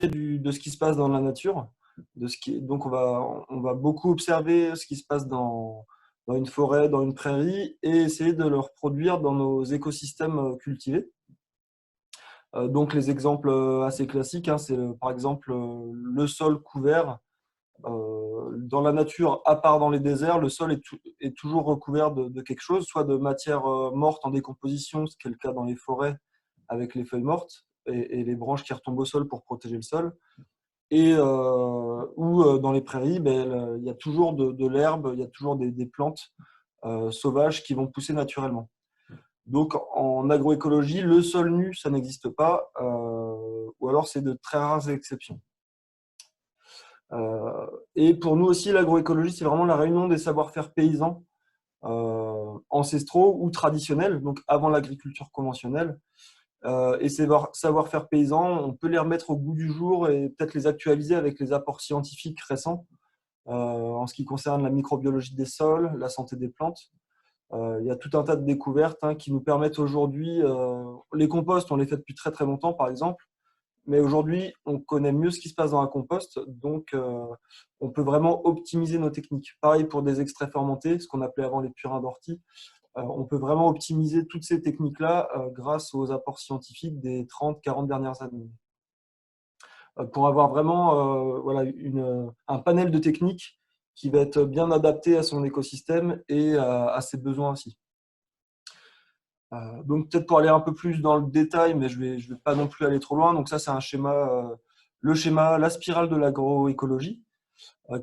de ce qui se passe dans la nature. Donc, on va beaucoup observer ce qui se passe dans une forêt, dans une prairie, et essayer de le reproduire dans nos écosystèmes cultivés. Donc, les exemples assez classiques, hein, c'est par exemple le sol couvert. Dans la nature, à part dans les déserts, le sol est toujours recouvert de quelque chose, soit de matière morte en décomposition, ce qui est le cas dans les forêts avec les feuilles mortes et les branches qui retombent au sol pour protéger le sol. Ou dans les prairies, ben, il y a toujours de l'herbe, il y a toujours des plantes sauvages qui vont pousser naturellement. Donc en agroécologie, le sol nu, ça n'existe pas, ou alors c'est de très rares exceptions. Et pour nous aussi, l'agroécologie, c'est vraiment la réunion des savoir-faire paysans ancestraux ou traditionnels, donc avant l'agriculture conventionnelle. Et ces savoir-faire paysans, on peut les remettre au goût du jour et peut-être les actualiser avec les apports scientifiques récents en ce qui concerne la microbiologie des sols, la santé des plantes. Il y a tout un tas de découvertes qui nous permettent aujourd'hui, les composts, on les fait depuis très très longtemps par exemple, mais aujourd'hui, on connaît mieux ce qui se passe dans un compost, donc on peut vraiment optimiser nos techniques. Pareil pour des extraits fermentés, ce qu'on appelait avant les purins d'ortie. On peut vraiment optimiser toutes ces techniques-là grâce aux apports scientifiques des 30-40 dernières années. Pour avoir vraiment voilà, un panel de techniques qui va être bien adapté à son écosystème et à ses besoins aussi. Donc peut-être pour aller un peu plus dans le détail, mais je vais pas non plus aller trop loin. Donc ça, c'est un schéma, la spirale de l'agroécologie,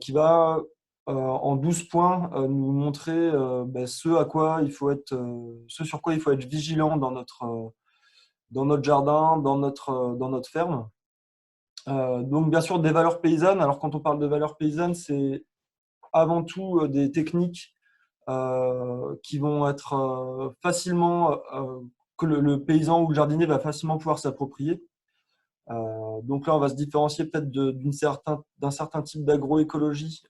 qui va en 12 points nous montrer ce sur quoi il faut être vigilant dans notre jardin, dans notre ferme. Donc bien sûr des valeurs paysannes. Alors quand on parle de valeurs paysannes, c'est avant tout des techniques qui vont être facilement, que le paysan ou le jardinier va facilement pouvoir s'approprier. Donc là, on va se différencier peut-être d'un certain type d'agroécologie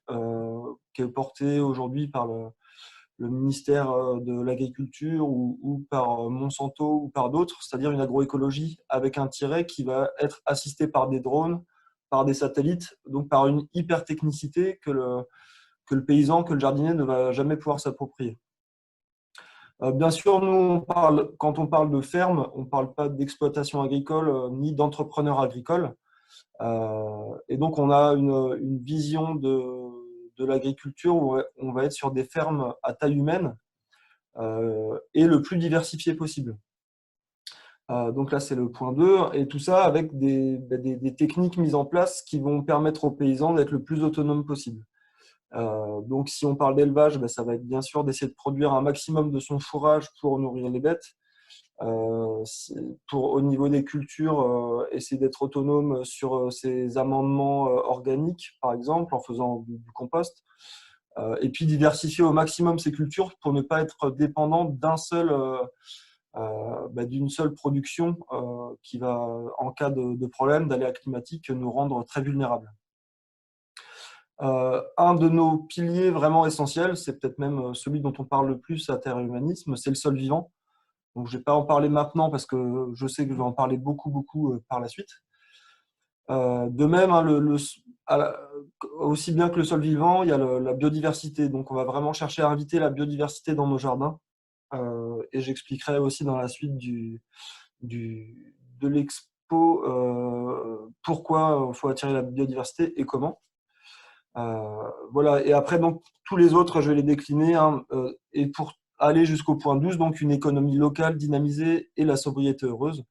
qui est porté aujourd'hui par le ministère de l'Agriculture ou par Monsanto ou par d'autres, c'est-à-dire une agroécologie avec un tiret qui va être assisté par des drones, par des satellites, donc par une hypertechnicité que le paysan, que le jardinier ne va jamais pouvoir s'approprier. Bien sûr, nous, quand on parle de ferme, on ne parle pas d'exploitation agricole ni d'entrepreneur agricole. Et donc, on a une vision de l'agriculture où on va être sur des fermes à taille humaine et le plus diversifié possible. Donc là, c'est le point 2. Et tout ça avec des techniques mises en place qui vont permettre aux paysans d'être le plus autonomes possible. Donc, si on parle d'élevage, ça va être bien sûr d'essayer de produire un maximum de son fourrage pour nourrir les bêtes. Au niveau des cultures, essayer d'être autonome sur ces amendements organiques, par exemple, en faisant du compost. Et puis diversifier au maximum ces cultures pour ne pas être dépendant d'une seule production qui va, en cas de problème, d'aléas climatiques, nous rendre très vulnérables. Un de nos piliers vraiment essentiels, c'est peut-être même celui dont on parle le plus à Terre et Humanisme, c'est le sol vivant. Donc, je ne vais pas en parler maintenant parce que je sais que je vais en parler beaucoup par la suite. De même, aussi bien que le sol vivant, il y a la biodiversité. Donc, on va vraiment chercher à inviter la biodiversité dans nos jardins. Et j'expliquerai aussi dans la suite de l'expo pourquoi il faut attirer la biodiversité et comment. Voilà. Et après, donc, tous les autres, je vais les décliner. Et pour aller jusqu'au point 12, donc une économie locale dynamisée et la sobriété heureuse.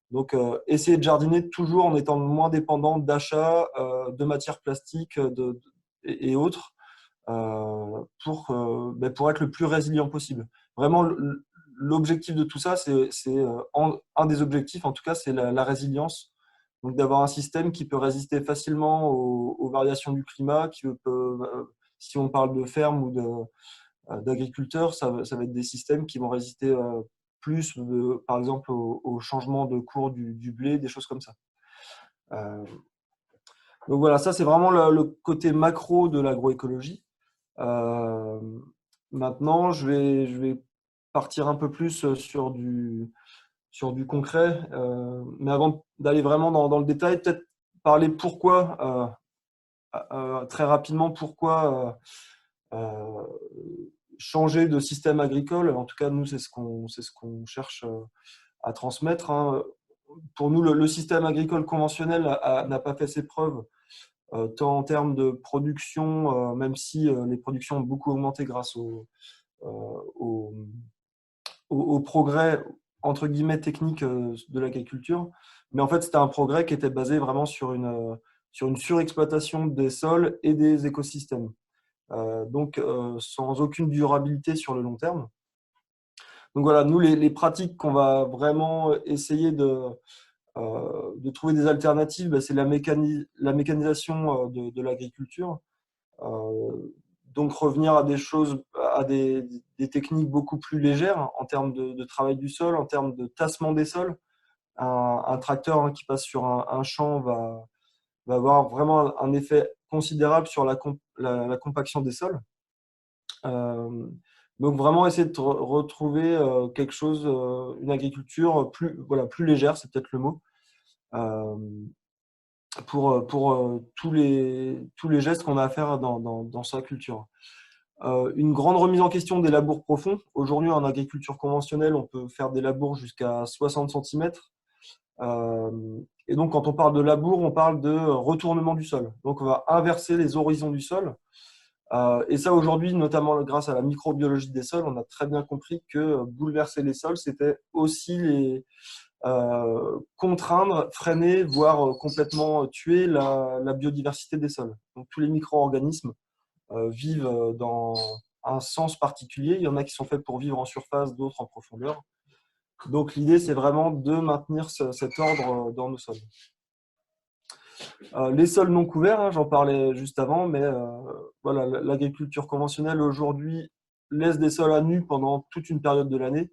Donc, essayer de jardiner toujours en étant moins dépendant d'achats, de matières plastiques et autres, pour être le plus résilient possible. Vraiment, l'objectif de tout ça, un des objectifs, en tout cas, c'est la résilience. Donc, d'avoir un système qui peut résister facilement aux variations du climat, si on parle de ferme ou d'agriculteurs, ça va être des systèmes qui vont résister plus, par exemple, au changement de cours du blé, des choses comme ça. Donc voilà, ça c'est vraiment le côté macro de l'agroécologie. Maintenant, je vais partir un peu plus sur du concret. Mais avant d'aller vraiment dans le détail, peut-être parler pourquoi, très rapidement, pourquoi changer de système agricole. En tout cas, nous, c'est ce qu'on cherche à transmettre, hein. Pour nous, le système agricole conventionnel n'a pas fait ses preuves, tant en termes de production, même si les productions ont beaucoup augmenté grâce euh, au, au progrès, entre guillemets, technique de l'agriculture. Mais en fait, c'était un progrès qui était basé vraiment sur une surexploitation des sols et des écosystèmes. Donc, sans aucune durabilité sur le long terme. Donc voilà, nous, les pratiques qu'on va vraiment essayer de trouver des alternatives, ben, c'est la mécanisation de l'agriculture. Donc revenir à des choses, à des techniques beaucoup plus légères en termes de travail du sol, en termes de tassement des sols. Un tracteur, hein, qui passe sur un champ va avoir vraiment un effet considérable sur la compaction des sols. Euh, donc vraiment essayer de retrouver quelque chose, une agriculture plus, voilà, plus légère, c'est peut-être le mot, euh, pour tous les gestes qu'on a à faire dans sa culture. Une grande remise en question des labours profonds. Aujourd'hui, en agriculture conventionnelle, on peut faire des labours jusqu'à 60 cm. Et donc, quand on parle de labour, on parle de retournement du sol. Donc, on va inverser les horizons du sol. Et ça, aujourd'hui, notamment grâce à la microbiologie des sols, on a très bien compris que bouleverser les sols, c'était aussi contraindre, freiner, voire complètement tuer la biodiversité des sols. Donc, tous les micro-organismes vivent dans un sens particulier. Il y en a qui sont faits pour vivre en surface, d'autres en profondeur. Donc l'idée, c'est vraiment de maintenir cet ordre dans nos sols. Les sols non couverts, hein, j'en parlais juste avant, mais voilà, l'agriculture conventionnelle aujourd'hui laisse des sols à nu pendant toute une période de l'année.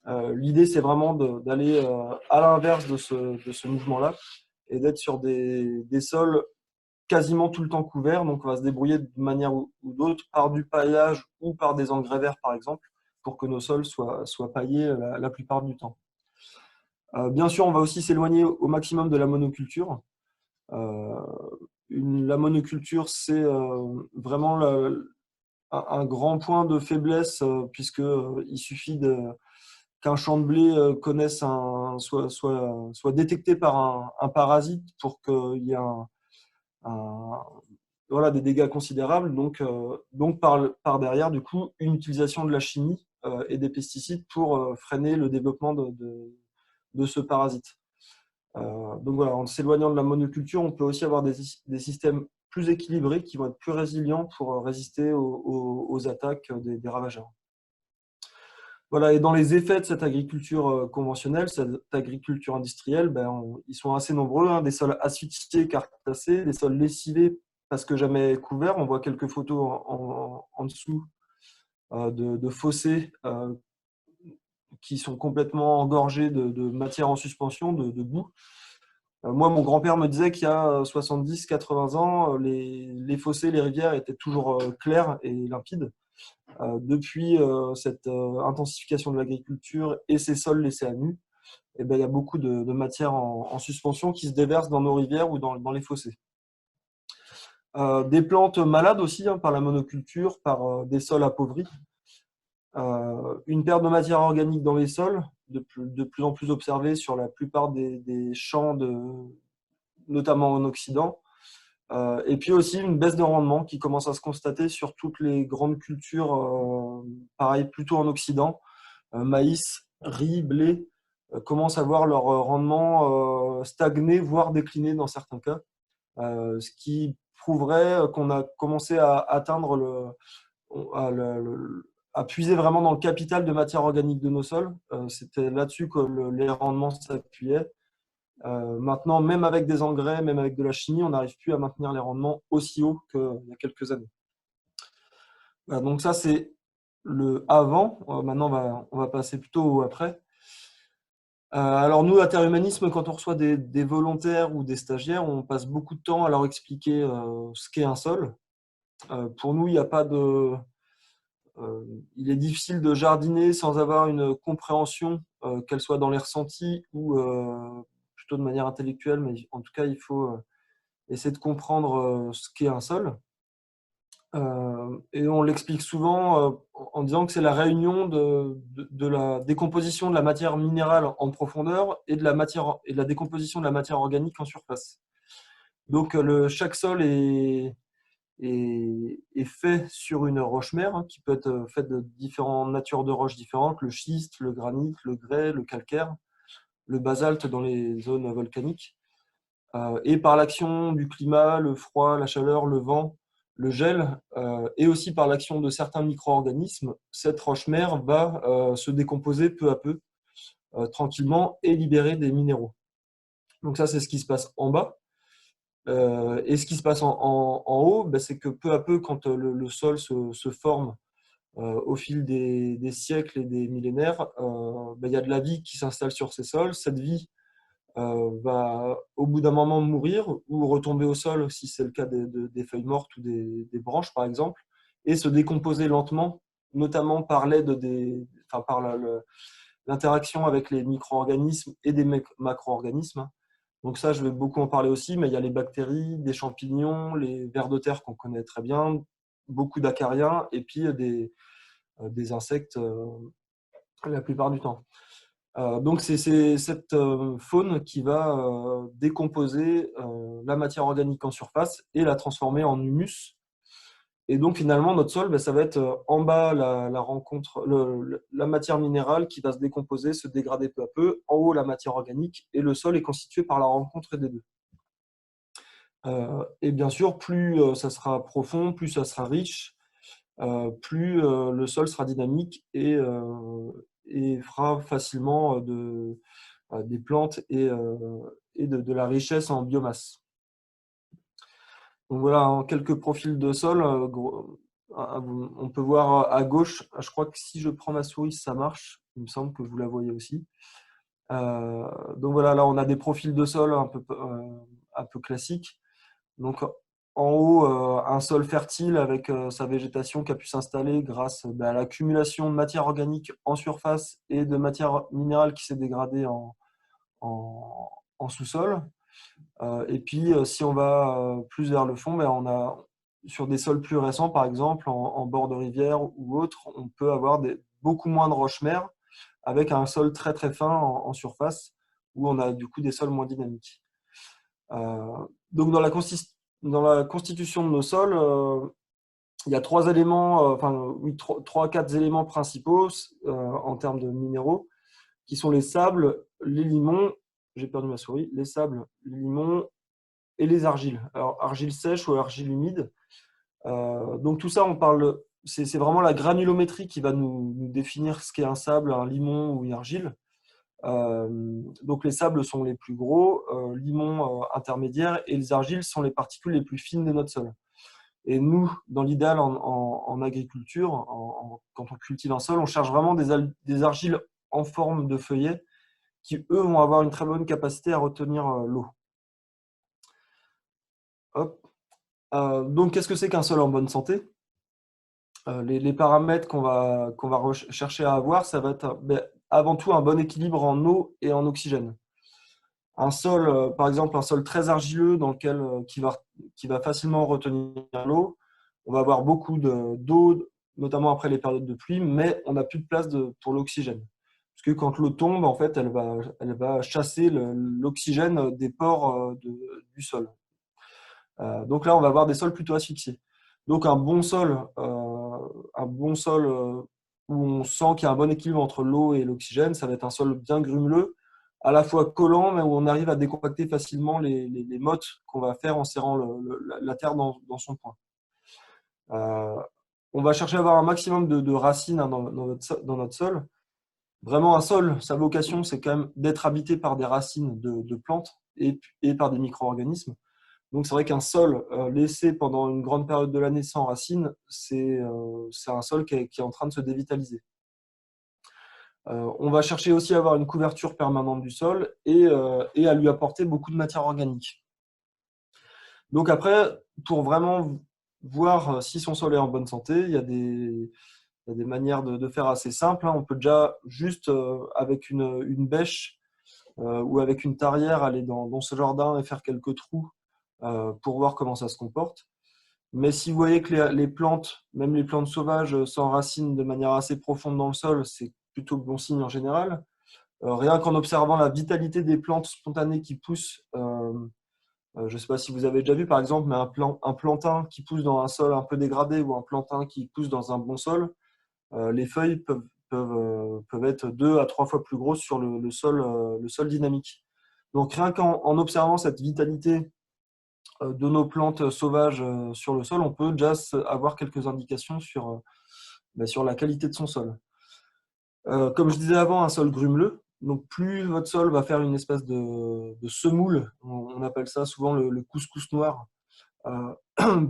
L'idée, c'est vraiment d'aller à l'inverse de ce mouvement-là et d'être sur des sols quasiment tout le temps couverts. Donc, on va se débrouiller de manière ou d'autre par du paillage ou par des engrais verts, par exemple, pour que nos sols soient paillés la plupart du temps. Bien sûr, on va aussi s'éloigner au maximum de la monoculture. Euh, la monoculture, c'est vraiment un grand point de faiblesse, puisque il suffit qu'un champ de blé soit détecté par un parasite pour qu'il y ait un, voilà, des dégâts considérables. Donc par derrière, du coup, une utilisation de la chimie et des pesticides pour freiner le développement de ce parasite. Donc voilà, en s'éloignant de la monoculture, on peut aussi avoir des systèmes plus équilibrés qui vont être plus résilients pour résister aux attaques des ravageurs. Voilà, et dans les effets de cette agriculture conventionnelle, cette agriculture industrielle, ils sont assez nombreux, hein, des sols asphyxiés, cartassés, des sols lessivés parce que jamais couverts. On voit quelques photos en dessous de fossés qui sont complètement engorgés de matière en suspension, de boue. Moi, mon grand-père me disait qu'il y a 70-80 ans, les fossés, les rivières étaient toujours clairs et limpides. Depuis cette intensification de l'agriculture et ces sols laissés à nu, eh ben, il y a beaucoup de matière en suspension qui se déverse dans nos rivières ou dans les fossés. Des plantes malades aussi, hein, par la monoculture, par des sols appauvris. Une perte de matière organique dans les sols, de plus en plus observée sur la plupart des champs, notamment en Occident. Et puis aussi une baisse de rendement qui commence à se constater sur toutes les grandes cultures, pareil, plutôt en Occident. Maïs, riz, blé, commencent à voir leur rendement stagner, voire décliner dans certains cas. Ce qui prouverait qu'on a commencé à atteindre à puiser vraiment dans le capital de matière organique de nos sols. C'était là-dessus que les rendements s'appuyaient. Maintenant, même avec des engrais, même avec de la chimie, on n'arrive plus à maintenir les rendements aussi hauts qu'il y a quelques années. Voilà, donc ça, c'est le avant. Maintenant, on va passer plutôt au après. Alors nous, à Terre Humanisme, quand on reçoit des volontaires ou des stagiaires, on passe beaucoup de temps à leur expliquer ce qu'est un sol. Pour nous, il n'y a pas de... il est difficile de jardiner sans avoir une compréhension, qu'elle soit dans les ressentis ou plutôt de manière intellectuelle, mais en tout cas, il faut essayer de comprendre ce qu'est un sol. Et on l'explique souvent en disant que c'est la réunion de la décomposition de la matière minérale en profondeur et de la décomposition de la matière organique en surface. Donc chaque sol est fait sur une roche-mère, hein, qui peut être faite de différentes natures de roches différentes, le schiste, le granit, le grès, le calcaire, le basalte dans les zones volcaniques. Et par l'action du climat, le froid, la chaleur, le vent, le gel, et aussi par l'action de certains micro-organismes, cette roche-mère va se décomposer peu à peu, tranquillement, et libérer des minéraux. Donc ça, c'est ce qui se passe en bas. Et ce qui se passe en haut, ben, c'est que peu à peu, quand le sol se forme au fil des siècles et des millénaires, ben, il y a de la vie qui s'installe sur ces sols. Cette vie va au bout d'un moment mourir ou retomber au sol si c'est le cas des feuilles mortes ou des branches par exemple, et se décomposer lentement, notamment par l'aide enfin, par l'interaction avec les micro-organismes et des macro-organismes. Donc ça, je vais beaucoup en parler aussi, mais il y a les bactéries, des champignons, les vers de terre qu'on connaît très bien, beaucoup d'acariens, et puis des insectes la plupart du temps. Donc c'est cette faune qui va décomposer la matière organique en surface et la transformer en humus. Et donc finalement notre sol, ben, ça va être en bas la matière minérale qui va se décomposer, se dégrader peu à peu, en haut la matière organique, et le sol est constitué par la rencontre des deux. Et bien sûr, plus ça sera profond, plus ça sera riche, plus le sol sera dynamique et fera facilement des plantes et de la richesse en biomasse. Donc voilà, en quelques profils de sol. On peut voir à gauche, je crois que si je prends ma souris, ça marche. Il me semble que vous la voyez aussi. Donc voilà, là on a des profils de sol un peu classiques. Donc en haut, un sol fertile avec sa végétation qui a pu s'installer grâce à l'accumulation de matière organique en surface et de matière minérale qui s'est dégradée en sous-sol. Et puis, si on va plus vers le fond, ben, on a sur des sols plus récents, par exemple, en bord de rivière ou autre, on peut avoir beaucoup moins de roches-mères avec un sol très très fin en surface où on a du coup des sols moins dynamiques. Donc, dans la constitution de nos sols, il y a trois éléments, trois, quatre éléments principaux en termes de minéraux, qui sont les sables, les limons, j'ai perdu ma souris, les sables, les limons et les argiles. Alors, argile sèche ou argile humide. Donc tout ça, c'est vraiment la granulométrie qui va nous définir ce qu'est un sable, un limon ou une argile. Donc les sables sont les plus gros, limons intermédiaires, et les argiles sont les particules les plus fines de notre sol. Et nous, dans l'idéal en agriculture, quand on cultive un sol, on cherche vraiment des argiles en forme de feuillet qui, eux, vont avoir une très bonne capacité à retenir l'eau. Hop. Donc, qu'est-ce que c'est qu'un sol en bonne santé? Les paramètres qu'on va chercher à avoir, ça va être avant tout un bon équilibre en eau et en oxygène. Un sol, par exemple, un sol très argileux qui va facilement retenir l'eau, on va avoir beaucoup d'eau, notamment après les périodes de pluie, mais on n'a plus de place pour l'oxygène. Parce que quand l'eau tombe, en fait, elle va chasser l'oxygène des pores du sol. Donc là, on va avoir des sols plutôt asphyxiés. Donc un bon sol où on sent qu'il y a un bon équilibre entre l'eau et l'oxygène, ça va être un sol bien grumeleux, à la fois collant, mais où on arrive à décompacter facilement les mottes qu'on va faire en serrant la terre dans son point. On va chercher à avoir un maximum de racines, hein, dans notre sol. Vraiment, un sol, sa vocation, c'est quand même d'être habité par des racines de plantes et par des micro-organismes. Donc c'est vrai qu'un sol laissé pendant une grande période de l'année sans racines, c'est un sol qui est en train de se dévitaliser. On va chercher aussi à avoir une couverture permanente du sol et à lui apporter beaucoup de matière organique. Donc après, pour vraiment voir si son sol est en bonne santé, il y a des manières de faire assez simples, hein. On peut déjà juste avec une bêche ou avec une tarière aller dans ce jardin et faire quelques trous pour voir comment ça se comporte. Mais si vous voyez que les plantes, même les plantes sauvages, s'enracinent de manière assez profonde dans le sol, c'est plutôt bon signe en général. Rien qu'en observant la vitalité des plantes spontanées qui poussent, je ne sais pas si vous avez déjà vu par exemple, mais un plantain qui pousse dans un sol un peu dégradé ou un plantain qui pousse dans un bon sol, les feuilles peuvent être 2 à 3 fois plus grosses sur le sol dynamique. Donc rien qu'en observant cette vitalité de nos plantes sauvages sur le sol, on peut déjà avoir quelques indications sur la qualité de son sol. Comme je disais avant, un sol grumeleux. Donc plus votre sol va faire une espèce de semoule, on appelle ça souvent le couscous noir,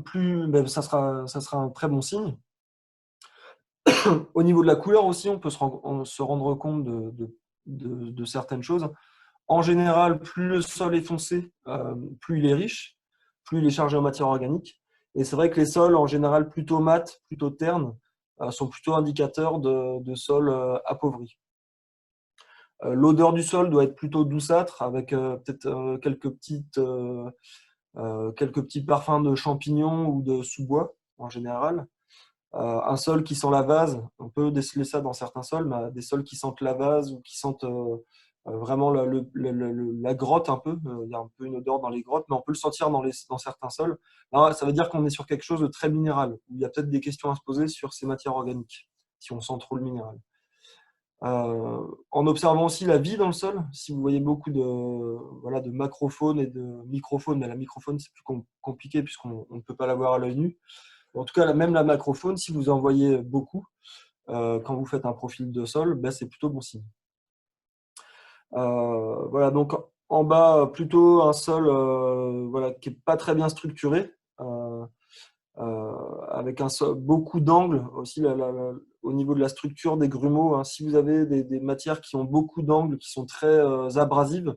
plus ça sera un très bon signe. Au niveau de la couleur aussi, on peut se rendre compte de certaines choses. En général, plus le sol est foncé, plus il est riche, plus il est chargé en matière organique. Et c'est vrai que les sols, en général, plutôt mat, plutôt ternes, sont plutôt indicateurs de sols appauvris. L'odeur du sol doit être plutôt douceâtre, avec peut-être quelques petits parfums de champignons ou de sous-bois, en général. Un sol qui sent la vase, on peut déceler ça dans certains sols, mais des sols qui sentent la vase ou qui sentent vraiment la grotte un peu. Il y a un peu une odeur dans les grottes, mais on peut le sentir dans certains sols. Là, ça veut dire qu'on est sur quelque chose de très minéral, où il y a peut-être des questions à se poser sur ces matières organiques, si on sent trop le minéral. En observant aussi la vie dans le sol, si vous voyez beaucoup de macrofaune et de microfaune, mais la microfaune c'est plus compliqué puisqu'on ne peut pas la voir à l'œil nu. En tout cas, même la macrofaune, si vous en voyez beaucoup quand vous faites un profil de sol, ben, c'est plutôt bon signe. Voilà, donc en bas, plutôt un sol qui n'est pas très bien structuré, avec beaucoup d'angles aussi au niveau de la structure des grumeaux. Hein. Si vous avez des matières qui ont beaucoup d'angles, qui sont très abrasives,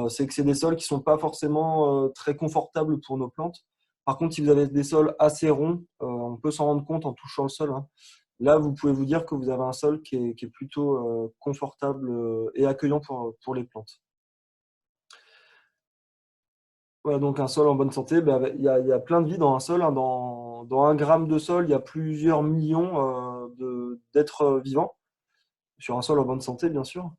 c'est que c'est des sols qui ne sont pas forcément très confortables pour nos plantes. Par contre, si vous avez des sols assez ronds, on peut s'en rendre compte en touchant le sol. Hein. Là, vous pouvez vous dire que vous avez un sol qui est plutôt confortable et accueillant pour les plantes. Voilà, donc un sol en bonne santé, ben, il y a plein de vie dans un sol. Hein. Dans 1 gramme de sol, il y a plusieurs millions d'êtres vivants, sur un sol en bonne santé, bien sûr.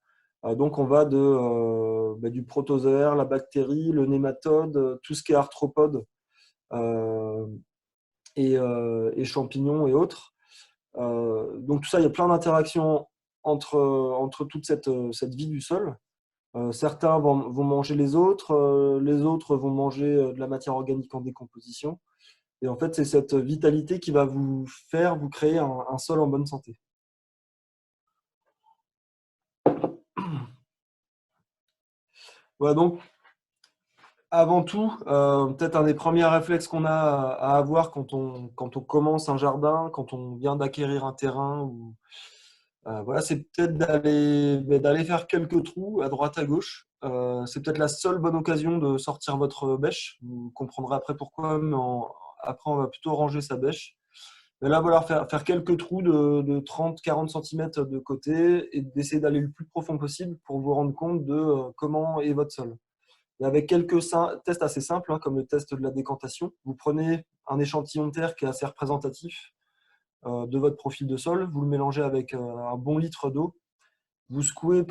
Donc on va du protozoaire, la bactérie, le nématode, tout ce qui est arthropode et champignons et autres. Donc tout ça, il y a plein d'interactions entre toute cette vie du sol. Certains vont manger les autres vont manger de la matière organique en décomposition. Et en fait, c'est cette vitalité qui va vous créer un sol en bonne santé. Voilà, donc avant tout, peut-être un des premiers réflexes qu'on a à avoir quand on commence un jardin, quand on vient d'acquérir un terrain, voilà, c'est peut-être d'aller faire quelques trous à droite à gauche. C'est peut-être la seule bonne occasion de sortir votre bêche. Vous comprendrez après pourquoi, mais après on va plutôt ranger sa bêche. Mais là, voilà, faire quelques trous de 30-40 cm de côté et d'essayer d'aller le plus profond possible pour vous rendre compte de comment est votre sol. Et avec quelques tests assez simples, hein, comme le test de la décantation, vous prenez un échantillon de terre qui est assez représentatif de votre profil de sol, vous le mélangez avec un bon litre d'eau, vous secouez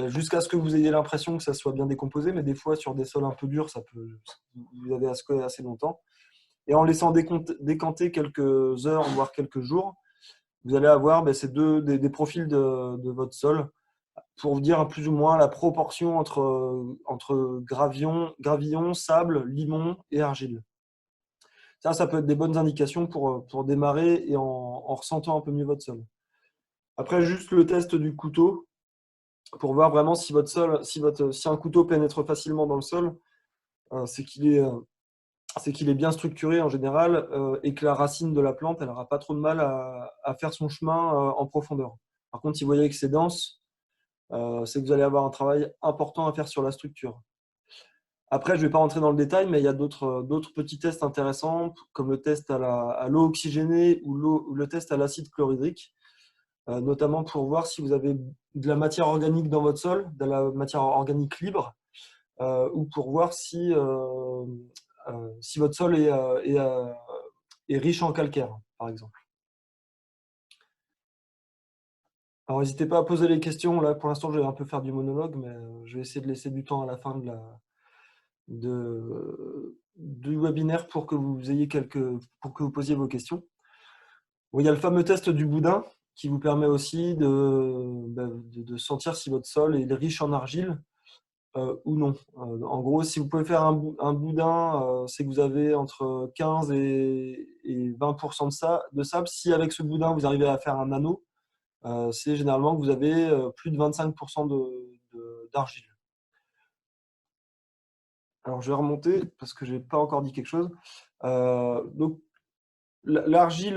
jusqu'à ce que vous ayez l'impression que ça soit bien décomposé, mais des fois sur des sols un peu durs, vous avez à secouer assez longtemps. Et en laissant décanter quelques heures, voire quelques jours, vous allez avoir ces des profils de votre sol pour vous dire plus ou moins la proportion entre gravillon, sable, limon et argile. Ça peut être des bonnes indications pour démarrer et en ressentant un peu mieux votre sol. Après, juste le test du couteau pour voir vraiment si votre sol, si un couteau pénètre facilement dans le sol, c'est qu'il est bien structuré en général et que la racine de la plante, elle n'aura pas trop de mal à faire son chemin en profondeur. Par contre, si vous voyez que c'est dense, c'est que vous allez avoir un travail important à faire sur la structure. Après, je ne vais pas rentrer dans le détail, mais il y a d'autres petits tests intéressants, comme le test à l'eau oxygénée ou le test à l'acide chlorhydrique, notamment pour voir si vous avez de la matière organique dans votre sol, de la matière organique libre, ou pour voir si votre sol est riche en calcaire, par exemple. Alors, n'hésitez pas à poser les questions. Là, pour l'instant, je vais un peu faire du monologue, mais je vais essayer de laisser du temps à la fin du webinaire pour que vous ayez pour que vous posiez vos questions. Bon, il y a le fameux test du boudin qui vous permet aussi de sentir si votre sol est riche en argile ou non. En gros, si vous pouvez faire un boudin, c'est que vous avez entre 15 et 20% de sable. Si avec ce boudin, vous arrivez à faire un anneau, c'est généralement que vous avez plus de 25% d'argile. Alors, je vais remonter parce que je n'ai pas encore dit quelque chose. Donc, l'argile,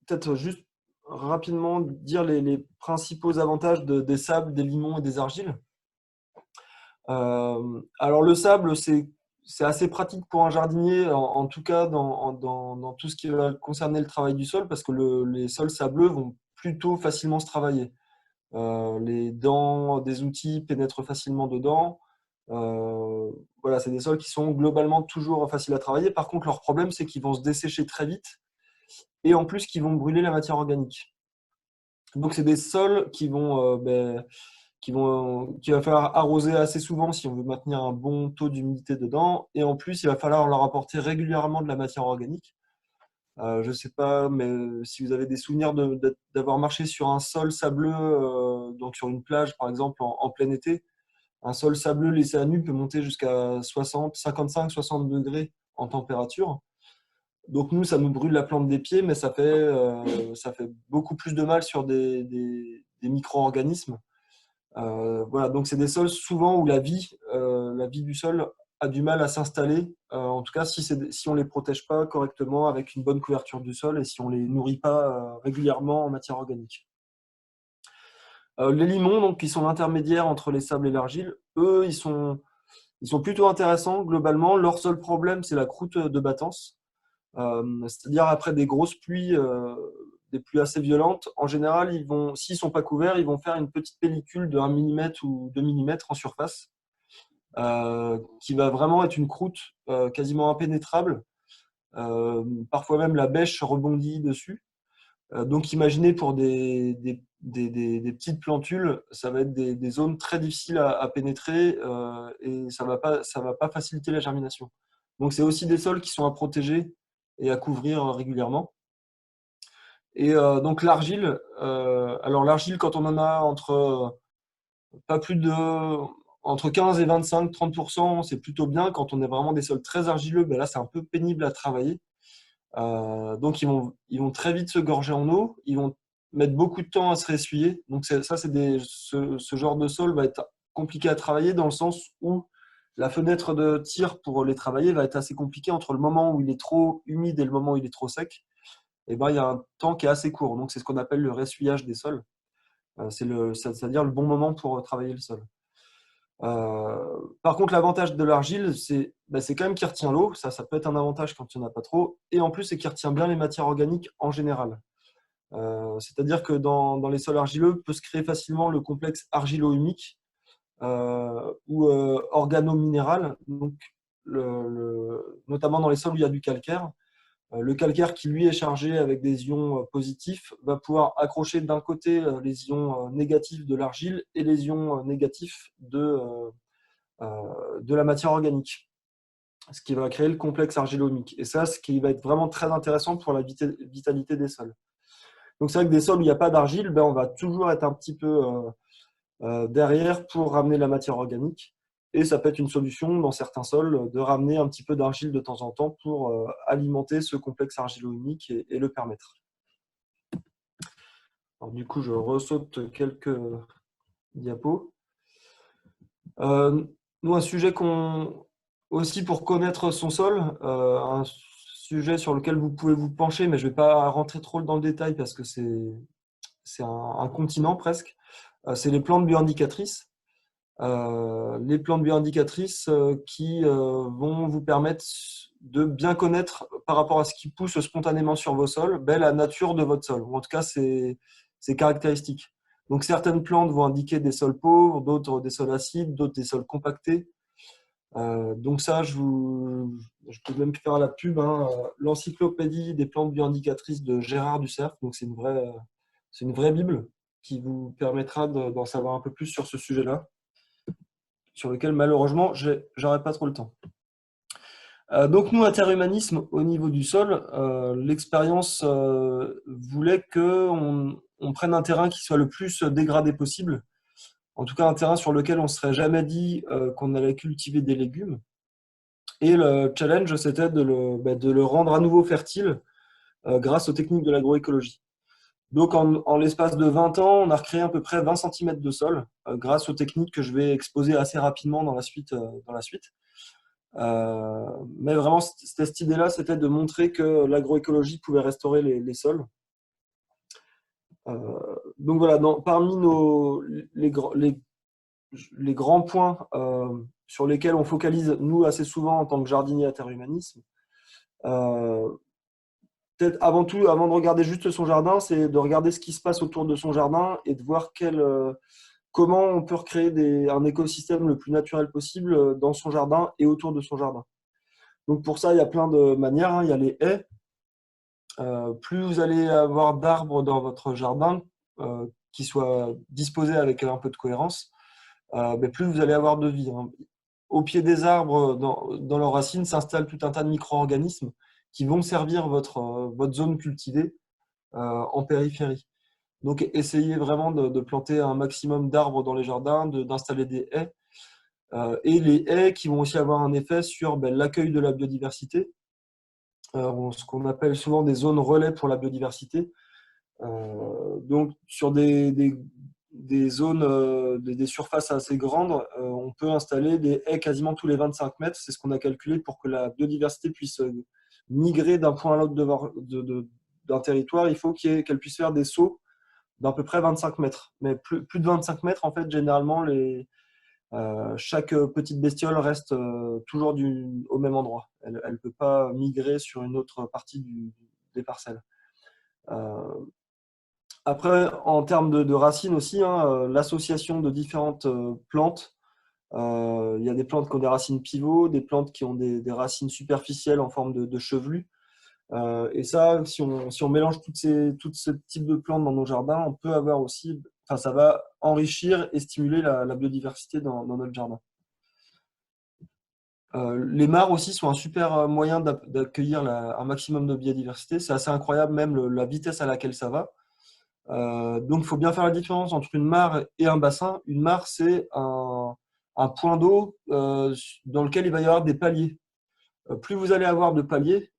peut-être juste rapidement dire les principaux avantages des sables, des limons et des argiles. Alors, le sable, c'est assez pratique pour un jardinier, en tout cas dans tout ce qui va concerner le travail du sol, parce que les sols sableux vont plutôt facilement se travailler. Les dents des outils pénètrent facilement dedans. Voilà, c'est des sols qui sont globalement toujours faciles à travailler. Par contre, leur problème, c'est qu'ils vont se dessécher très vite et en plus, qu'ils vont brûler la matière organique. Donc, c'est des sols qu'il va falloir arroser assez souvent si on veut maintenir un bon taux d'humidité dedans. Et en plus, il va falloir leur apporter régulièrement de la matière organique. Je ne sais pas, mais si vous avez des souvenirs d'avoir marché sur un sol sableux, donc sur une plage par exemple en plein été, un sol sableux laissé à nu peut monter jusqu'à 55-60 degrés en température. Donc nous, ça nous brûle la plante des pieds, mais ça fait beaucoup plus de mal sur des micro-organismes. Voilà, donc c'est des sols souvent où la vie du sol a du mal à s'installer, en tout cas si on ne les protège pas correctement avec une bonne couverture du sol et si on ne les nourrit pas régulièrement en matière organique. Les limons, donc, qui sont l'intermédiaire entre les sables et l'argile, eux, ils sont plutôt intéressants globalement. Leur seul problème, c'est la croûte de battance. C'est-à-dire après des grosses pluies, des pluies assez violentes, en général, s'ils ne sont pas couverts, ils vont faire une petite pellicule de 1 mm ou 2 mm en surface, qui va vraiment être une croûte quasiment impénétrable. Parfois même la bêche rebondit dessus. Donc imaginez pour des petites plantules, ça va être des zones très difficiles à pénétrer et ça va pas faciliter la germination. Donc c'est aussi des sols qui sont à protéger et à couvrir régulièrement. Et donc l'argile, alors l'argile quand on en a pas plus de entre 15 et 25-30%, c'est plutôt bien. Quand on est vraiment des sols très argileux, ben là c'est un peu pénible à travailler. Donc ils vont très vite se gorger en eau, ils vont mettre beaucoup de temps à se réessuyer. Donc ce genre de sol va être compliqué à travailler dans le sens où la fenêtre de tir pour les travailler va être assez compliquée entre le moment où il est trop humide et le moment où il est trop sec. Et ben, il y a un temps qui est assez court. Donc c'est ce qu'on appelle le réessuyage des sols. C'est-à-dire le bon moment pour travailler le sol. Par contre, l'avantage de l'argile, c'est quand même qu'il retient l'eau. Ça peut être un avantage quand il n'y en a pas trop. Et en plus, c'est qu'il retient bien les matières organiques en général. C'est-à-dire que dans les sols argileux, peut se créer facilement le complexe argilo-humique ou organo-minéral, donc notamment dans les sols où il y a du calcaire. Le calcaire qui, lui, est chargé avec des ions positifs va pouvoir accrocher d'un côté les ions négatifs de l'argile et les ions négatifs de la matière organique, ce qui va créer le complexe argilo-humique. Et ça, ce qui va être vraiment très intéressant pour la vitalité des sols. Donc c'est vrai que des sols où il n'y a pas d'argile, on va toujours être un petit peu derrière pour ramener la matière organique. Et ça peut être une solution dans certains sols de ramener un petit peu d'argile de temps en temps pour alimenter ce complexe argilo-humique et le permettre. Alors, du coup, je ressaute quelques diapos. Nous, un sujet aussi pour connaître son sol, un sujet sur lequel vous pouvez vous pencher, mais je ne vais pas rentrer trop dans le détail parce que c'est un continent presque, c'est les plantes bioindicatrices. Les plantes bioindicatrices qui vont vous permettre de bien connaître par rapport à ce qui pousse spontanément sur vos sols, la nature de votre sol, ou en tout cas ses caractéristiques. Donc certaines plantes vont indiquer des sols pauvres, d'autres des sols acides, d'autres des sols compactés. Donc ça, je peux même faire la pub, hein, l'encyclopédie des plantes bioindicatrices de Gérard Ducerf. Donc c'est une vraie Bible qui vous permettra d'en savoir un peu plus sur ce sujet-là, sur lequel malheureusement, j'aurai pas trop le temps. Donc nous, interhumanisme au niveau du sol, l'expérience voulait qu'on prenne un terrain qui soit le plus dégradé possible. En tout cas, un terrain sur lequel on ne serait jamais dit qu'on allait cultiver des légumes. Et le challenge, c'était de le rendre à nouveau fertile grâce aux techniques de l'agroécologie. Donc, en l'espace de 20 ans, on a recréé à peu près 20 cm de sol grâce aux techniques que je vais exposer assez rapidement dans la suite. Mais vraiment, cette idée-là, c'était de montrer que l'agroécologie pouvait restaurer les sols. Donc voilà, parmi les grands points sur lesquels on focalise, nous, assez souvent en tant que jardinier interhumanisme, peut-être avant tout, avant de regarder juste son jardin, c'est de regarder ce qui se passe autour de son jardin et de voir comment on peut recréer un écosystème le plus naturel possible dans son jardin et autour de son jardin. Donc pour ça, il y a plein de manières, hein. Il y a les haies. Plus vous allez avoir d'arbres dans votre jardin qui soient disposés avec un peu de cohérence, mais plus vous allez avoir de vie, hein. Au pied des arbres, dans leurs racines, s'installent tout un tas de micro-organismes qui vont servir votre zone cultivée en périphérie. Donc, essayez vraiment de planter un maximum d'arbres dans les jardins, d'installer des haies. Et les haies qui vont aussi avoir un effet sur l'accueil de la biodiversité, ce qu'on appelle souvent des zones relais pour la biodiversité. Donc, sur des zones, des surfaces assez grandes, on peut installer des haies quasiment tous les 25 mètres. C'est ce qu'on a calculé pour que la biodiversité puisse migrer d'un point à l'autre d'un territoire. Il faut qu'elle puisse faire des sauts d'à peu près 25 mètres. Mais plus de 25 mètres, en fait, généralement, chaque petite bestiole reste toujours au même endroit. Elle ne peut pas migrer sur une autre partie des parcelles. Après, en termes de racines aussi, hein, l'association de différentes plantes, il y a des plantes qui ont des racines pivots, des plantes qui ont des racines superficielles en forme de chevelu. Et ça, si on mélange tout ce type de plantes dans nos jardins, on peut avoir aussi, enfin, ça va enrichir et stimuler la biodiversité dans notre jardin. Les mares aussi sont un super moyen d'accueillir un maximum de biodiversité. C'est assez incroyable même la vitesse à laquelle ça va. Donc, il faut bien faire la différence entre une mare et un bassin. Une mare, c'est un point d'eau dans lequel il va y avoir des paliers. Plus vous allez avoir de paliers,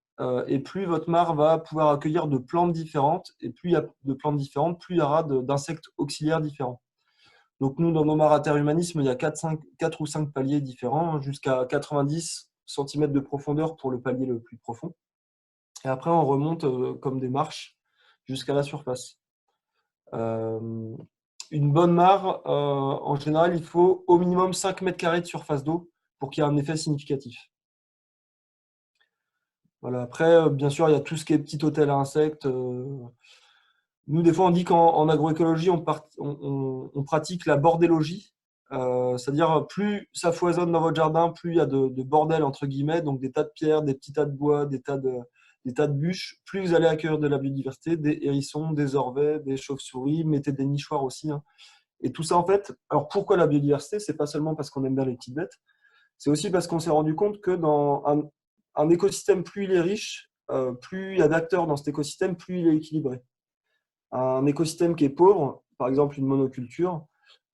et plus votre mare va pouvoir accueillir de plantes différentes. Et plus il y a de plantes différentes, plus il y aura d'insectes auxiliaires différents. Donc nous, dans nos mares à terre humanisme, il y a 4 ou 5 paliers différents, jusqu'à 90 cm de profondeur pour le palier le plus profond. Et après, on remonte comme des marches jusqu'à la surface. Une bonne mare, en général, il faut au minimum 5 mètres carrés de surface d'eau pour qu'il y ait un effet significatif. Voilà. Après, bien sûr, il y a tout ce qui est petit hôtel à insectes. Nous, des fois, on dit qu'en agroécologie, on pratique la bordélogie. C'est-à-dire, plus ça foisonne dans votre jardin, plus il y a de bordel, entre guillemets, donc des tas de pierres, des petits tas de bois, des tas de bûches, plus vous allez accueillir de la biodiversité, des hérissons, des orvets, des chauves-souris, mettez des nichoirs aussi, hein. Et tout ça, en fait, alors pourquoi la biodiversité? C'est pas seulement parce qu'on aime bien les petites bêtes, c'est aussi parce qu'on s'est rendu compte que dans un écosystème, plus il est riche, plus il y a d'acteurs dans cet écosystème, plus il est équilibré. Un écosystème qui est pauvre, par exemple une monoculture,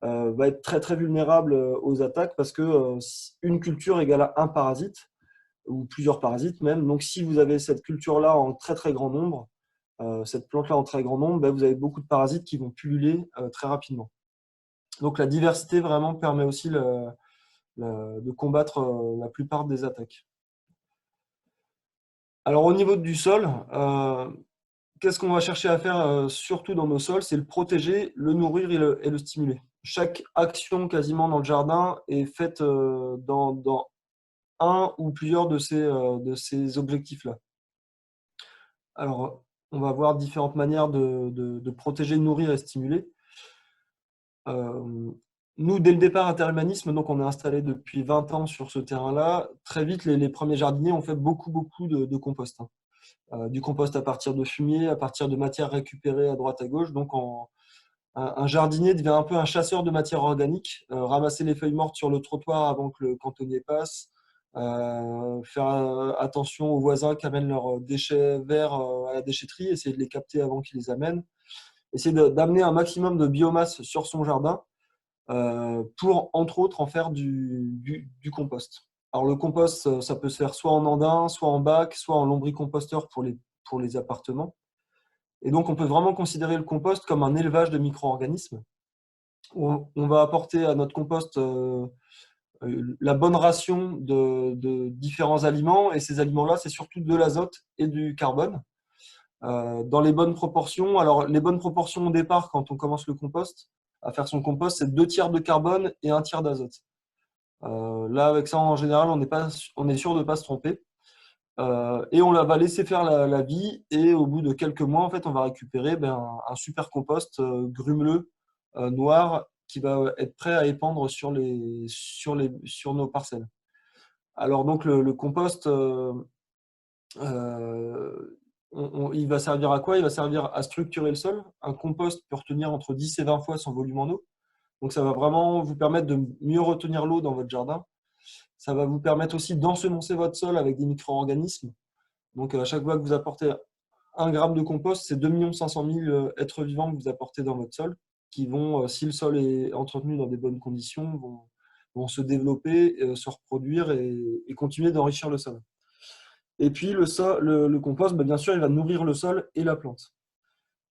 va être très très vulnérable aux attaques parce que une culture égale à un parasite ou plusieurs parasites même. Donc si vous avez cette culture-là en très très grand nombre, cette plante-là en très grand nombre, ben, vous avez beaucoup de parasites qui vont pulluler très rapidement. Donc la diversité vraiment permet aussi de combattre la plupart des attaques. Alors au niveau du sol, qu'est-ce qu'on va chercher à faire surtout dans nos sols? C'est le protéger, le nourrir et le stimuler. Chaque action quasiment dans le jardin est faite dans un ou plusieurs de ces objectifs-là. Alors, on va voir différentes manières de protéger, nourrir et stimuler. nous, dès le départ, Interhumanisme, donc on est installé depuis 20 ans sur ce terrain-là. Très vite, les premiers jardiniers ont fait beaucoup, beaucoup de compost, hein. Du compost à partir de fumier, à partir de matières récupérées à droite à gauche. Donc, un jardinier devient un peu un chasseur de matière organique, ramasser les feuilles mortes sur le trottoir avant que le cantonnier passe, faire attention aux voisins qui amènent leurs déchets verts à la déchetterie, essayer de les capter avant qu'ils les amènent, essayer d'amener un maximum de biomasse sur son jardin pour, entre autres, en faire du compost. Alors le compost, ça peut se faire soit en andin, soit en bac, soit en lombricomposteur pour les appartements. Et donc on peut vraiment considérer le compost comme un élevage de micro-organismes. On va apporter à notre compost la bonne ration de différents aliments, et ces aliments-là, c'est surtout de l'azote et du carbone, dans les bonnes proportions. Alors, les bonnes proportions au départ, quand on commence le compost, à faire son compost, c'est 2 tiers de carbone et 1 tiers d'azote. Là, avec ça, en général, on est sûr de ne pas se tromper. Et on va laisser faire la vie, et au bout de quelques mois, en fait, on va récupérer un super compost grumeleux, noir, qui va être prêt à épandre sur nos parcelles. Alors donc le compost, il va servir à quoi? Il va servir à structurer le sol. Un compost peut retenir entre 10 et 20 fois son volume en eau. Donc ça va vraiment vous permettre de mieux retenir l'eau dans votre jardin. Ça va vous permettre aussi d'ensemencer votre sol avec des micro-organismes. Donc à chaque fois que vous apportez 1 gramme de compost, c'est 2 500 000 êtres vivants que vous apportez dans votre sol, qui vont, si le sol est entretenu dans des bonnes conditions, vont se développer, se reproduire et continuer d'enrichir le sol. Et puis le compost, bien sûr, il va nourrir le sol et la plante.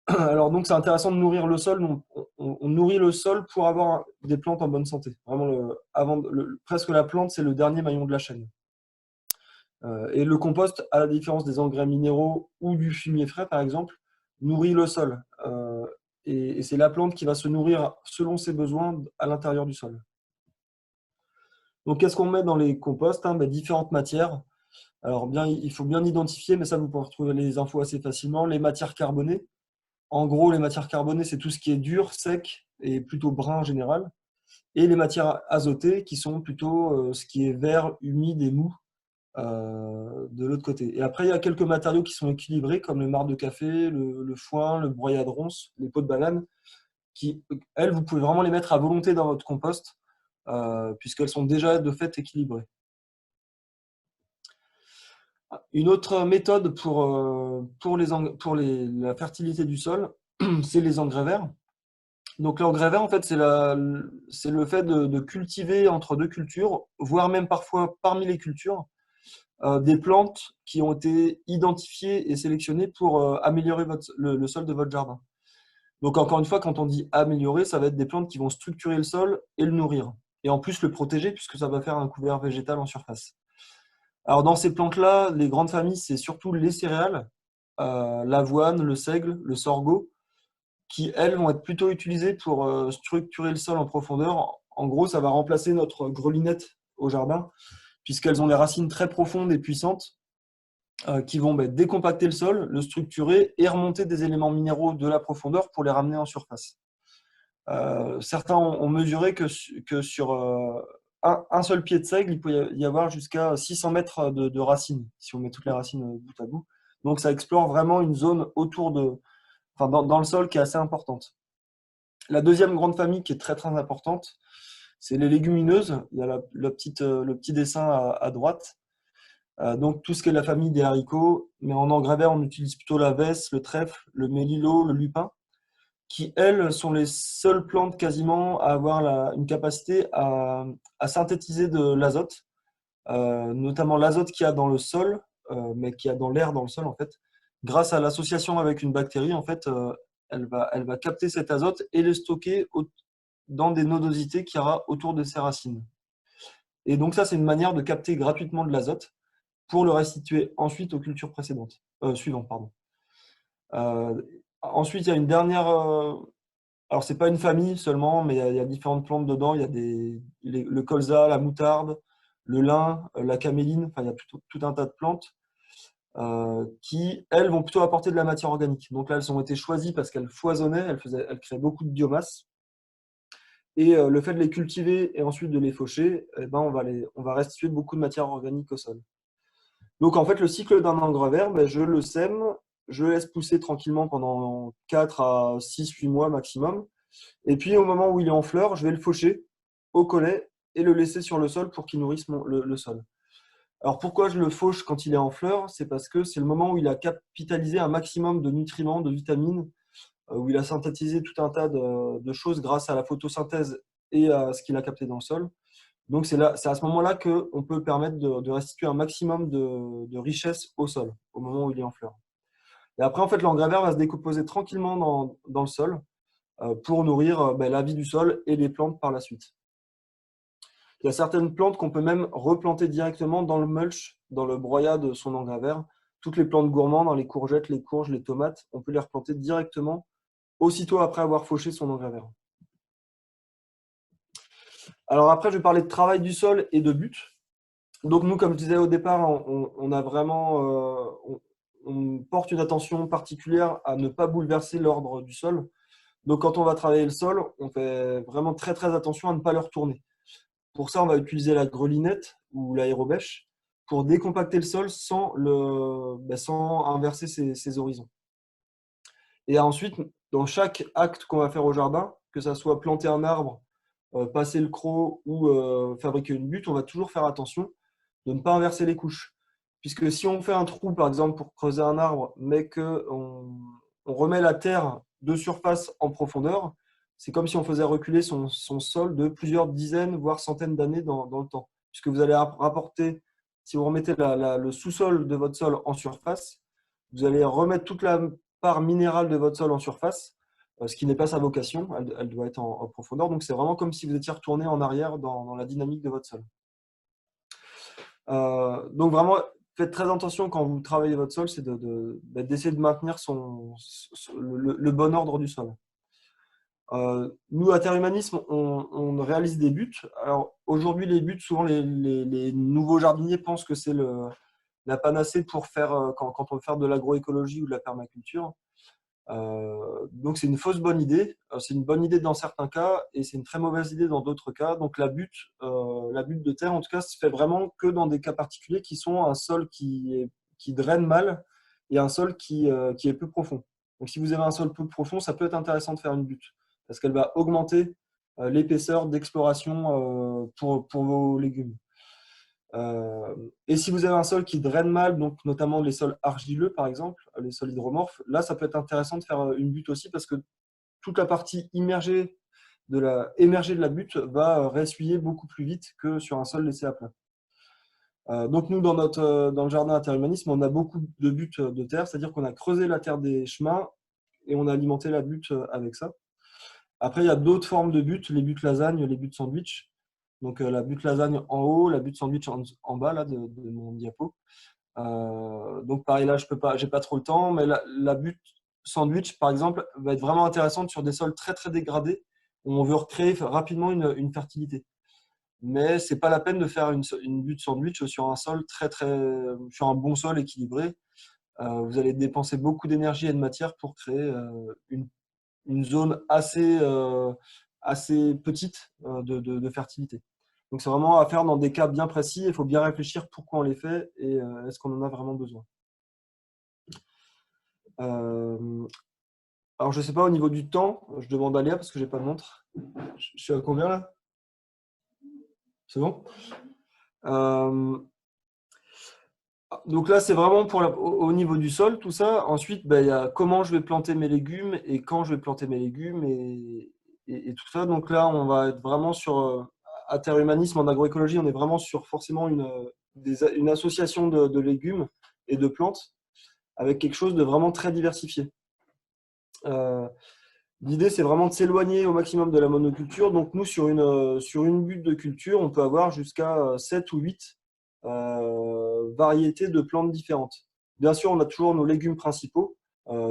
Alors donc c'est intéressant de nourrir le sol. On nourrit le sol pour avoir des plantes en bonne santé. Vraiment, presque la plante, c'est le dernier maillon de la chaîne. Et le compost, à la différence des engrais minéraux ou du fumier frais, par exemple, nourrit le sol. Et c'est la plante qui va se nourrir selon ses besoins à l'intérieur du sol. Donc, qu'est-ce qu'on met dans les composts, hein? Différentes matières. Alors, il faut bien identifier, mais ça, vous pouvez retrouver les infos assez facilement. Les matières carbonées. En gros, les matières carbonées, c'est tout ce qui est dur, sec et plutôt brun en général. Et les matières azotées, qui sont plutôt ce qui est vert, humide et mou, de l'autre côté. Et après, il y a quelques matériaux qui sont équilibrés, comme le marc de café, le foin, le broyat de ronces, les peaux de banane, qui, elles, vous pouvez vraiment les mettre à volonté dans votre compost, puisqu'elles sont déjà de fait équilibrées. Une autre méthode pour la fertilité du sol, c'est les engrais verts. Donc l'engrais vert, en fait, c'est le fait de cultiver entre deux cultures, voire même parfois parmi les cultures, des plantes qui ont été identifiées et sélectionnées pour améliorer le sol de votre jardin. Donc encore une fois, quand on dit améliorer, ça va être des plantes qui vont structurer le sol et le nourrir. Et en plus le protéger, puisque ça va faire un couvert végétal en surface. Alors dans ces plantes-là, les grandes familles, c'est surtout les céréales, l'avoine, le seigle, le sorgho, qui, elles, vont être plutôt utilisées pour structurer le sol en profondeur. En gros, ça va remplacer notre grelinette au jardin, puisqu'elles ont des racines très profondes et puissantes, qui vont décompacter le sol, le structurer et remonter des éléments minéraux de la profondeur pour les ramener en surface. Certains ont mesuré que sur un seul pied de seigle, il peut y avoir jusqu'à 600 mètres de racines, si on met toutes les racines bout à bout. Donc ça explore vraiment une zone dans le sol qui est assez importante. La deuxième grande famille qui est très très importante, c'est les légumineuses. Il y a le petit dessin à droite. Donc tout ce qui est la famille des haricots, mais en engrais verts, on utilise plutôt la vesse, le trèfle, le mélilot, le lupin, qui, elles, sont les seules plantes quasiment à avoir une capacité à synthétiser de l'azote, notamment l'azote qu'il y a dans le sol, mais qu'il y a dans l'air dans le sol, en fait. Grâce à l'association avec une bactérie, en fait, elle va capter cet azote et le stocker dans des nodosités qu'il y aura autour de ses racines. Et donc ça, c'est une manière de capter gratuitement de l'azote pour le restituer ensuite aux cultures suivantes. Pardon. Ensuite, il y a une dernière. Alors, c'est pas une famille seulement, mais il y a différentes plantes dedans. Il y a le colza, la moutarde, le lin, la caméline. Enfin, il y a tout un tas de plantes qui, elles, vont plutôt apporter de la matière organique. Donc là, elles ont été choisies parce qu'elles foisonnaient, elles créaient beaucoup de biomasse. Et le fait de les cultiver et ensuite de les faucher, eh ben, on va restituer beaucoup de matière organique au sol. Donc en fait, le cycle d'un engrais vert, ben, je le sème, je le laisse pousser tranquillement pendant 4 à 6, 8 mois maximum. Et puis au moment où il est en fleur, je vais le faucher au collet et le laisser sur le sol pour qu'il nourrisse le sol. Alors pourquoi je le fauche quand il est en fleur? C'est parce que c'est le moment où il a capitalisé un maximum de nutriments, de vitamines, où il a synthétisé tout un tas de choses grâce à la photosynthèse et à ce qu'il a capté dans le sol. Donc c'est à ce moment-là qu'on peut permettre de restituer un maximum de richesse au sol, au moment où il est en fleur. Et après, en fait, l'engrais vert va se décomposer tranquillement dans le sol pour nourrir la vie du sol et les plantes par la suite. Il y a certaines plantes qu'on peut même replanter directement dans le mulch, dans le broyat de son engrais vert. Toutes les plantes gourmandes, dans les courgettes, les courges, les tomates, on peut les replanter directement aussitôt après avoir fauché son engrais vert. Alors après, je vais parler de travail du sol et de but. Donc nous, comme je disais au départ, on a vraiment, on porte une attention particulière à ne pas bouleverser l'ordre du sol. Donc quand on va travailler le sol, on fait vraiment très très attention à ne pas le retourner. Pour ça, on va utiliser la grelinette ou l'aérobêche pour décompacter le sol sans inverser ses horizons. Et ensuite, dans chaque acte qu'on va faire au jardin, que ça soit planter un arbre, passer le croc ou fabriquer une butte, on va toujours faire attention de ne pas inverser les couches. Puisque si on fait un trou, par exemple, pour creuser un arbre, mais qu'on remet la terre de surface en profondeur, c'est comme si on faisait reculer son sol de plusieurs dizaines, voire centaines d'années dans le temps. Puisque vous allez rapporter, si vous remettez le sous-sol de votre sol en surface, vous allez remettre toute la part minérale de votre sol en surface, ce qui n'est pas sa vocation, elle doit être en profondeur. Donc c'est vraiment comme si vous étiez retourné en arrière dans la dynamique de votre sol. Donc vraiment, faites très attention quand vous travaillez votre sol, c'est d'essayer de maintenir le bon ordre du sol. Nous, à Terre Humanisme, on réalise des buts. Alors aujourd'hui, les buts, souvent les nouveaux jardiniers pensent que c'est la panacée pour faire, quand on veut faire de l'agroécologie ou de la permaculture. Donc c'est une fausse bonne idée. C'est une bonne idée dans certains cas et c'est une très mauvaise idée dans d'autres cas. Donc la butte de terre, en tout cas, se fait vraiment que dans des cas particuliers qui sont un sol qui draine mal et un sol qui est peu profond. Donc si vous avez un sol peu profond, ça peut être intéressant de faire une butte parce qu'elle va augmenter l'épaisseur d'exploration pour vos légumes. Et si vous avez un sol qui draine mal, donc notamment les sols argileux par exemple, les sols hydromorphes, là ça peut être intéressant de faire une butte aussi parce que toute la partie émergée de la butte va ressuyer beaucoup plus vite que sur un sol laissé à plat. Donc nous dans le jardin interhumanisme, on a beaucoup de buttes de terre, c'est-à-dire qu'on a creusé la terre des chemins et on a alimenté la butte avec ça. Après il y a d'autres formes de buttes, les buttes lasagne, les buttes sandwich. Donc la butte lasagne en haut, la butte sandwich en bas là, de mon diapo. Donc pareil là, j'ai pas trop le temps, mais la butte sandwich par exemple va être vraiment intéressante sur des sols très très dégradés où on veut recréer rapidement une fertilité. Mais c'est pas la peine de faire une butte sandwich sur un sol sur un bon sol équilibré. Vous allez dépenser beaucoup d'énergie et de matière pour créer une zone assez petite de fertilité. Donc c'est vraiment à faire dans des cas bien précis. Il faut bien réfléchir pourquoi on les fait et est-ce qu'on en a vraiment besoin. Alors je ne sais pas au niveau du temps, je demande à Léa parce que j'ai pas de montre. Je suis à combien là? C'est bon? Donc là c'est vraiment au niveau du sol tout ça. Ensuite il y a comment je vais planter mes légumes et quand je vais planter mes légumes et tout ça. Donc là on va être vraiment sur à Terre Humanisme en agroécologie, on est vraiment sur forcément une association de légumes et de plantes avec quelque chose de vraiment très diversifié. L'idée, c'est vraiment de s'éloigner au maximum de la monoculture. Donc nous, sur une butte de culture, on peut avoir jusqu'à 7 ou 8 variétés de plantes différentes. Bien sûr, on a toujours nos légumes principaux.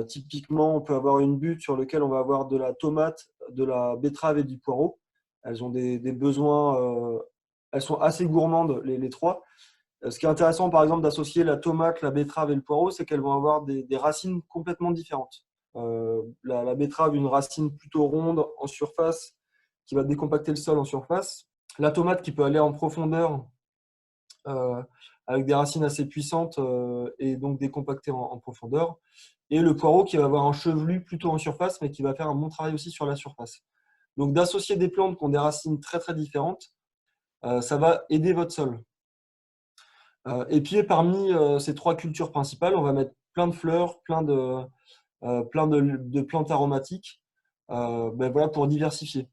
Typiquement, on peut avoir une butte sur laquelle on va avoir de la tomate, de la betterave et du poireau. Elles ont des besoins, elles sont assez gourmandes, les trois. Ce qui est intéressant, par exemple, d'associer la tomate, la betterave et le poireau, c'est qu'elles vont avoir des racines complètement différentes. La betterave, une racine plutôt ronde en surface qui va décompacter le sol en surface. La tomate qui peut aller en profondeur avec des racines assez puissantes et donc décompacter en profondeur. Et le poireau qui va avoir un chevelu plutôt en surface, mais qui va faire un bon travail aussi sur la surface. Donc d'associer des plantes qui ont des racines très très différentes, ça va aider votre sol. Et puis parmi ces 3 cultures principales, on va mettre plein de fleurs, plein de plantes aromatiques, voilà, pour diversifier.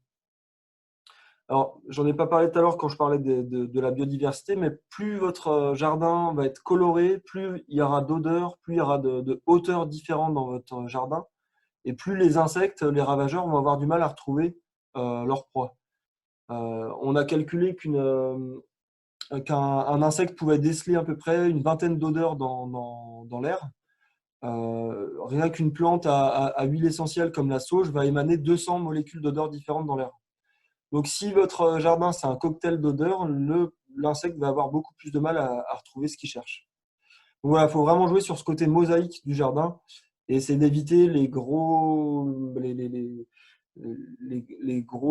Alors, j'en ai pas parlé tout à l'heure quand je parlais de la biodiversité, mais plus votre jardin va être coloré, plus il y aura d'odeurs, plus il y aura de hauteurs différentes dans votre jardin, et plus les insectes, les ravageurs vont avoir du mal à retrouver leur proie. On a calculé qu'un insecte pouvait déceler à peu près une vingtaine d'odeurs dans l'air. Rien qu'une plante à huile essentielle comme la sauge va émaner 200 molécules d'odeurs différentes dans l'air. Donc, si votre jardin, c'est un cocktail d'odeurs, l'insecte va avoir beaucoup plus de mal à retrouver ce qu'il cherche. Donc voilà, il faut vraiment jouer sur ce côté mosaïque du jardin et essayer d'éviter les gros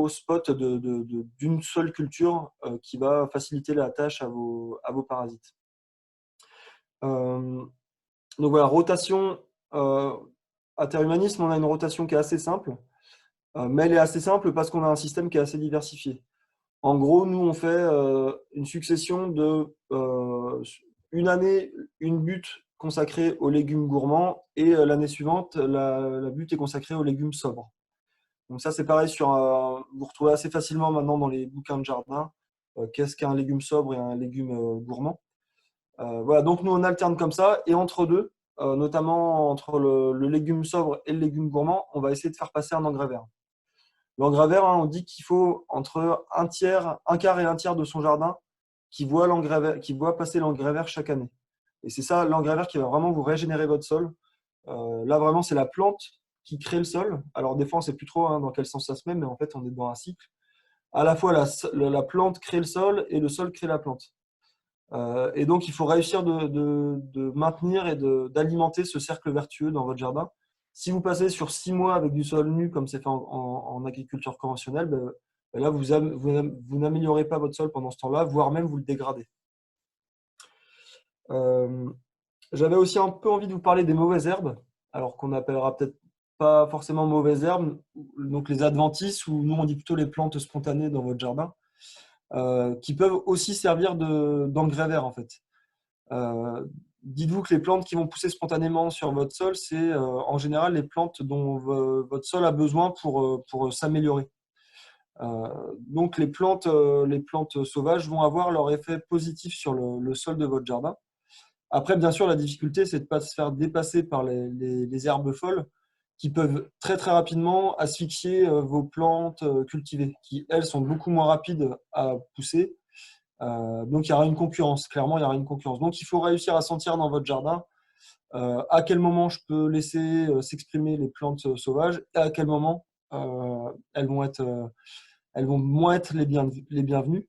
spots d'une seule culture qui va faciliter la tâche à vos parasites. Donc voilà, rotation. À Terre Humanisme, on a une rotation qui est assez simple. Mais elle est assez simple parce qu'on a un système qui est assez diversifié. En gros, nous, on fait une succession de une année, une butte consacrée aux légumes gourmands et l'année suivante, la butte est consacrée aux légumes sobres. Donc ça, c'est pareil, vous retrouvez assez facilement maintenant dans les bouquins de jardin qu'est-ce qu'un légume sobre et un légume gourmand. Voilà, donc nous, on alterne comme ça et entre deux, notamment entre le légume sobre et le légume gourmand, on va essayer de faire passer un engrais vert. L'engrais vert, on dit qu'il faut entre un quart et un tiers de son jardin qui voit passer l'engrais vert chaque année. Et c'est ça, l'engrais vert qui va vraiment vous régénérer votre sol. Là, vraiment, c'est la plante qui crée le sol. Alors, des fois, on ne sait plus trop dans quel sens ça se met, mais en fait, on est dans un cycle. À la fois, la plante crée le sol et le sol crée la plante. Et donc, il faut réussir de maintenir et d'alimenter ce cercle vertueux dans votre jardin. Si vous passez sur 6 mois avec du sol nu, comme c'est fait en agriculture conventionnelle, là, vous n'améliorez pas votre sol pendant ce temps-là, voire même vous le dégradez. J'avais aussi un peu envie de vous parler des mauvaises herbes, alors qu'on n'appellera peut-être pas forcément mauvaises herbes, donc les adventices, ou nous on dit plutôt les plantes spontanées dans votre jardin, qui peuvent aussi servir d'engrais vert en fait. Dites-vous que les plantes qui vont pousser spontanément sur votre sol, c'est en général les plantes dont votre sol a besoin pour s'améliorer. Donc les plantes sauvages vont avoir leur effet positif sur le sol de votre jardin. Après, bien sûr, la difficulté, c'est de ne pas se faire dépasser par les herbes folles qui peuvent très très rapidement asphyxier vos plantes cultivées, qui elles sont beaucoup moins rapides à pousser. Donc il y aura une concurrence, clairement il y aura une concurrence. Donc il faut réussir à sentir dans votre jardin à quel moment je peux laisser s'exprimer les plantes sauvages et à quel moment elles vont moins être les bienvenues.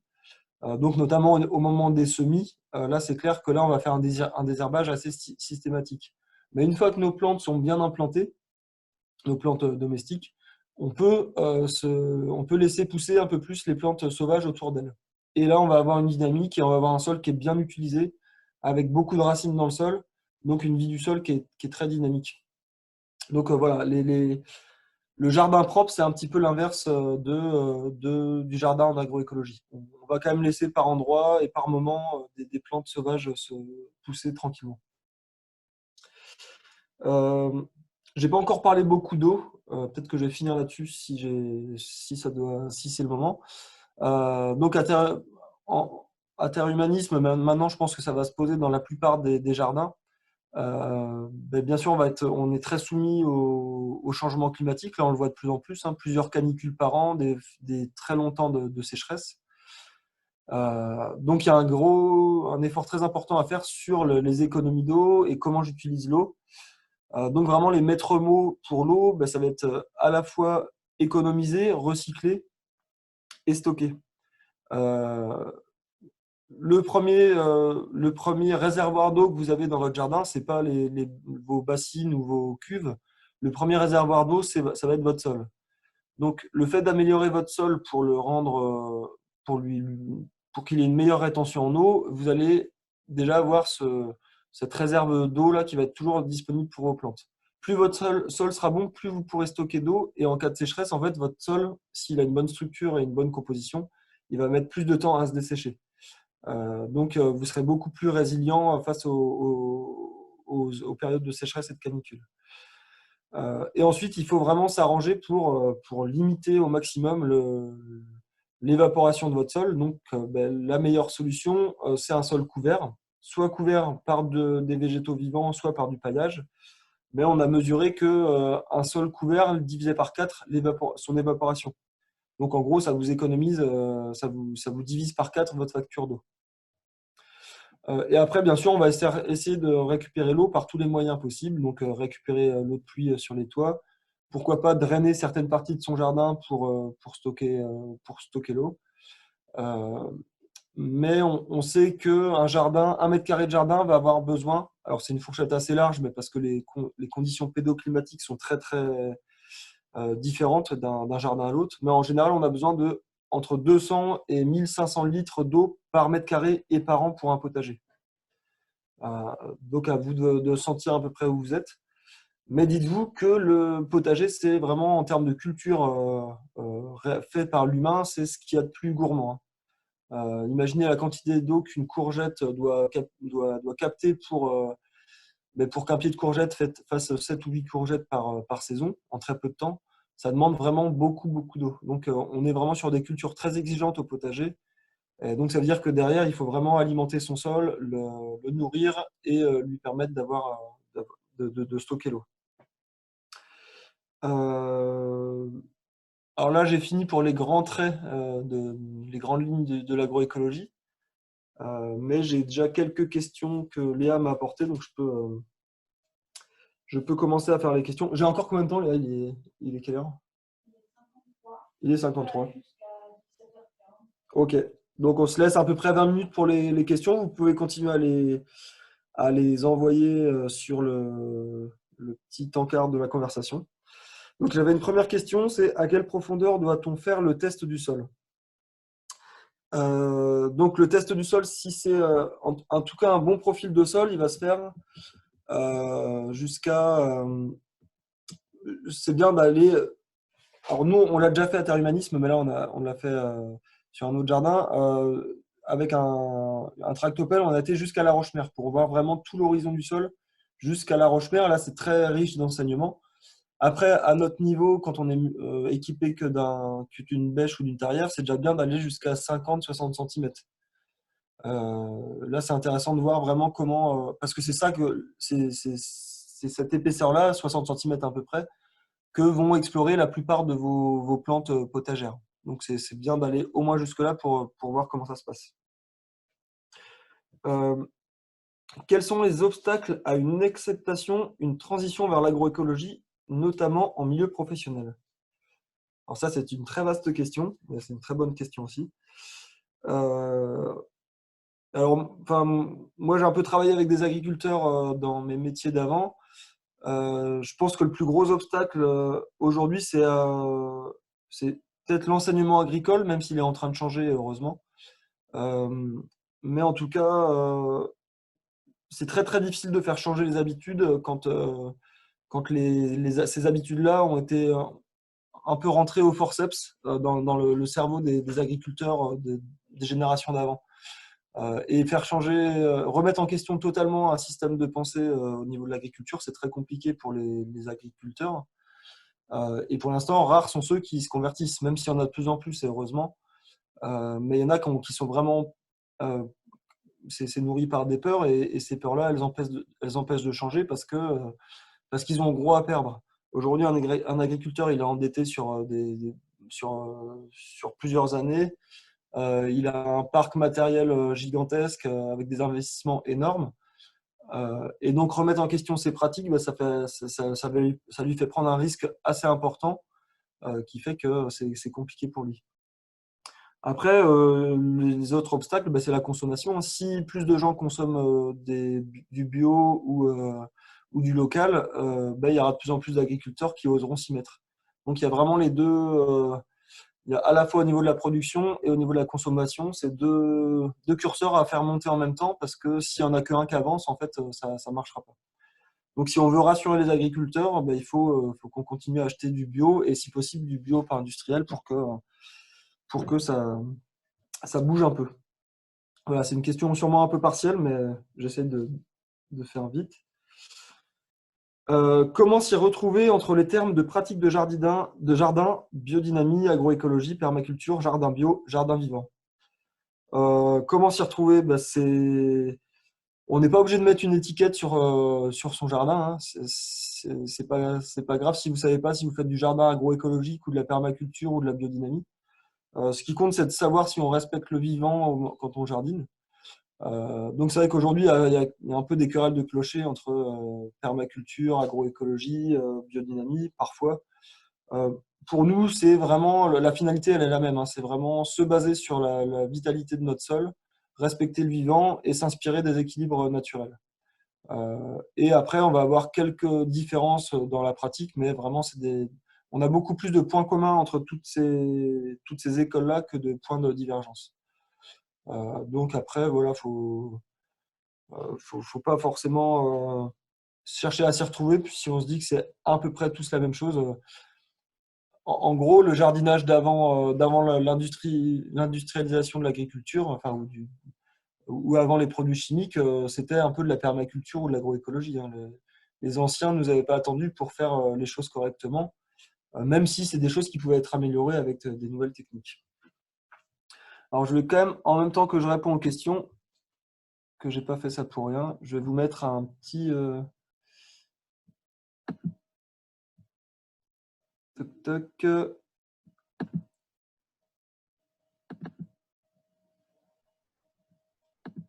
Donc notamment au moment des semis, là c'est clair que là on va faire un désherbage assez systématique. Mais une fois que nos plantes sont bien implantées, nos plantes domestiques, on peut laisser pousser un peu plus les plantes sauvages autour d'elles. Et là, on va avoir une dynamique et on va avoir un sol qui est bien utilisé, avec beaucoup de racines dans le sol, donc une vie du sol qui est très dynamique. Donc voilà, le jardin propre, c'est un petit peu l'inverse du jardin en agroécologie. On va quand même laisser par endroits et par moments des plantes sauvages se pousser tranquillement. Je n'ai pas encore parlé beaucoup d'eau. Peut-être que je vais finir là-dessus si c'est le moment. Donc à Terre Humanisme, maintenant je pense que ça va se poser dans la plupart des jardins. Bien sûr, on est très soumis au changement climatique. Là, on le voit de plus en plus, plusieurs canicules par an, des très longs temps de sécheresse. Donc il y a un effort très important à faire sur les économies d'eau et comment j'utilise l'eau. Donc vraiment les maîtres mots pour l'eau, ça va être à la fois économiser, recycler et stocker. Le premier réservoir d'eau que vous avez dans votre jardin, ce n'est pas vos bassines ou vos cuves. Le premier réservoir d'eau, ça va être votre sol. Donc, le fait d'améliorer votre sol pour le rendre, pour qu'il ait une meilleure rétention en eau, vous allez déjà avoir cette réserve d'eau là qui va être toujours disponible pour vos plantes. Plus votre sol sera bon, plus vous pourrez stocker d'eau. Et en cas de sécheresse, en fait, votre sol, s'il a une bonne structure et une bonne composition, il va mettre plus de temps à se dessécher. Donc, vous serez beaucoup plus résilient face aux périodes de sécheresse et de canicule. Et ensuite, il faut vraiment s'arranger pour limiter au maximum l'évaporation de votre sol. Donc, la meilleure solution, c'est un sol couvert, soit couvert par des végétaux vivants, soit par du paillage. Mais on a mesuré qu'un sol couvert divisé par 4 son évaporation. Donc, en gros, ça vous économise, ça vous divise par 4 votre facture d'eau. Et après, bien sûr, on va essayer de récupérer l'eau par tous les moyens possibles. Donc, récupérer l'eau de pluie sur les toits. Pourquoi pas drainer certaines parties de son jardin pour stocker l'eau. Mais on sait qu'un jardin, 1 m² de jardin va avoir besoin, alors c'est une fourchette assez large, mais parce que les conditions pédoclimatiques sont très, très différentes d'un jardin à l'autre. Mais en général, on a besoin de entre 200 et 1500 litres d'eau par m² et par an pour un potager. Donc, à vous de sentir à peu près où vous êtes. Mais dites-vous que le potager, c'est vraiment en termes de culture fait par l'humain, c'est ce qu'il y a de plus gourmand. Imaginez la quantité d'eau qu'une courgette doit capter pour qu'un pied de courgette fasse 7 ou 8 courgettes par saison, en très peu de temps. Ça demande vraiment beaucoup, beaucoup d'eau. Donc, on est vraiment sur des cultures très exigeantes au potager. Et donc, ça veut dire que derrière, il faut vraiment alimenter son sol, le nourrir et lui permettre de stocker l'eau. Alors là, j'ai fini pour les grands traits, les grandes lignes de l'agroécologie. Mais j'ai déjà quelques questions que Léa m'a apportées, donc je peux commencer à faire les questions. J'ai encore combien de temps, Léa? Il est quelle heure? Il est 53. Ok, donc on se laisse à peu près 20 minutes pour les questions. Vous pouvez continuer à les envoyer sur le petit encart de la conversation. Donc j'avais une première question, c'est à quelle profondeur doit-on faire le test du sol? Donc le test du sol, si c'est en tout cas un bon profil de sol, il va se faire jusqu'à... c'est bien d'aller... Alors nous, on l'a déjà fait à Terre Humanisme, mais là on l'a fait sur un autre jardin. Avec un tractopelle, on a été jusqu'à la Roche-Mère pour voir vraiment tout l'horizon du sol jusqu'à la Roche-Mère. Là, c'est très riche d'enseignements. Après, à notre niveau, quand on est équipé que d'une bêche ou d'une tarière, c'est déjà bien d'aller jusqu'à 50-60 cm. Là, c'est intéressant de voir vraiment comment, parce que c'est ça que c'est cette épaisseur-là, 60 cm à peu près, que vont explorer la plupart de vos plantes potagères. Donc, c'est bien d'aller au moins jusque-là pour voir comment ça se passe. Quels sont les obstacles à une acceptation, une transition vers l'agroécologie, notamment en milieu professionnel? Alors ça, c'est une très vaste question, mais c'est une très bonne question aussi. Alors, enfin, moi, j'ai un peu travaillé avec des agriculteurs dans mes métiers d'avant. Je pense que le plus gros obstacle aujourd'hui, c'est peut-être l'enseignement agricole, même s'il est en train de changer, heureusement. Mais en tout cas, c'est très très difficile de faire changer les habitudes quand ces habitudes-là ont été un peu rentrées au forceps dans le cerveau des agriculteurs des générations d'avant. Et faire changer, remettre en question totalement un système de pensée au niveau de l'agriculture, c'est très compliqué pour les agriculteurs. Et pour l'instant, rares sont ceux qui se convertissent, même s'il y en a de plus en plus, et heureusement. Mais il y en a qui sont vraiment... c'est nourri par des peurs, et ces peurs-là, elles empêchent de changer parce qu'ils ont gros à perdre. Aujourd'hui, un agriculteur, il est endetté sur plusieurs années. Il a un parc matériel gigantesque avec des investissements énormes. Et donc, remettre en question ses pratiques, ça lui fait prendre un risque assez important qui fait que c'est compliqué pour lui. Après, les autres obstacles, c'est la consommation. Si plus de gens consomment du bio ou du local, il y aura de plus en plus d'agriculteurs qui oseront s'y mettre. Donc il y a vraiment les deux. Il y a à la fois au niveau de la production et au niveau de la consommation, c'est deux curseurs à faire monter en même temps parce que s'il n'y en a qu'un qui avance, en fait, ça ne marchera pas. Donc si on veut rassurer les agriculteurs, ben, il faut qu'on continue à acheter du bio et si possible du bio par industriel pour que ça bouge un peu. Voilà, c'est une question sûrement un peu partielle, mais j'essaie de faire vite. Comment s'y retrouver entre les termes de pratique de jardin, biodynamie, agroécologie, permaculture, jardin bio, jardin vivant? Comment s'y retrouver? Bah, on n'est pas obligé de mettre une étiquette sur son jardin, hein. C'est pas grave si vous savez pas si vous faites du jardin agroécologique ou de la permaculture ou de la biodynamie. Ce qui compte, c'est de savoir si on respecte le vivant quand on jardine. Donc c'est vrai qu'aujourd'hui, il y a un peu des querelles de clocher entre permaculture, agroécologie, biodynamie, parfois. Euh, pour nous, c'est vraiment la finalité, elle est la même, hein. C'est vraiment se baser sur la vitalité de notre sol, respecter le vivant et s'inspirer des équilibres naturels. Et après, on va avoir quelques différences dans la pratique, mais vraiment, on a beaucoup plus de points communs entre toutes ces écoles-là que de points de divergence. Donc après, voilà, faut pas forcément chercher à s'y retrouver, puis si on se dit que c'est à peu près tous la même chose. En gros, le jardinage d'avant l'industrialisation de l'agriculture, enfin, ou avant les produits chimiques, c'était un peu de la permaculture ou de l'agroécologie, hein. Les anciens ne nous avaient pas attendus pour faire les choses correctement, même si c'est des choses qui pouvaient être améliorées avec des nouvelles techniques. Alors, je vais quand même, en même temps que je réponds aux questions, que j'ai pas fait ça pour rien, je vais vous mettre un petit toc toc.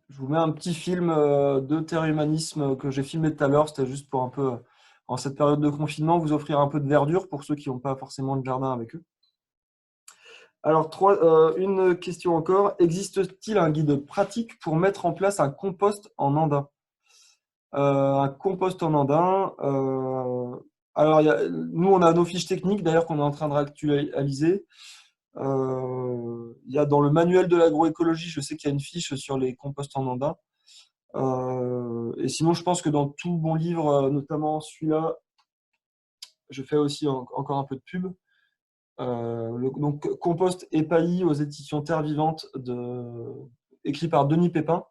Je vous mets un petit film de terre humanisme que j'ai filmé tout à l'heure. C'était juste pour un peu, en cette période de confinement, vous offrir un peu de verdure pour ceux qui n'ont pas forcément de jardin avec eux. Alors, une question encore. Existe-t-il un guide pratique pour mettre en place un compost en andin? Un compost en andin. Alors, nous, on a nos fiches techniques, d'ailleurs, qu'on est en train de réactualiser. Il y a dans le manuel de l'agroécologie, je sais qu'il y a une fiche sur les composts en andin. Et sinon, je pense que dans tout bon livre, notamment celui-là, je fais aussi encore un peu de pub. Donc, Compost épailli aux éditions Terre Vivante, écrit par Denis Pépin.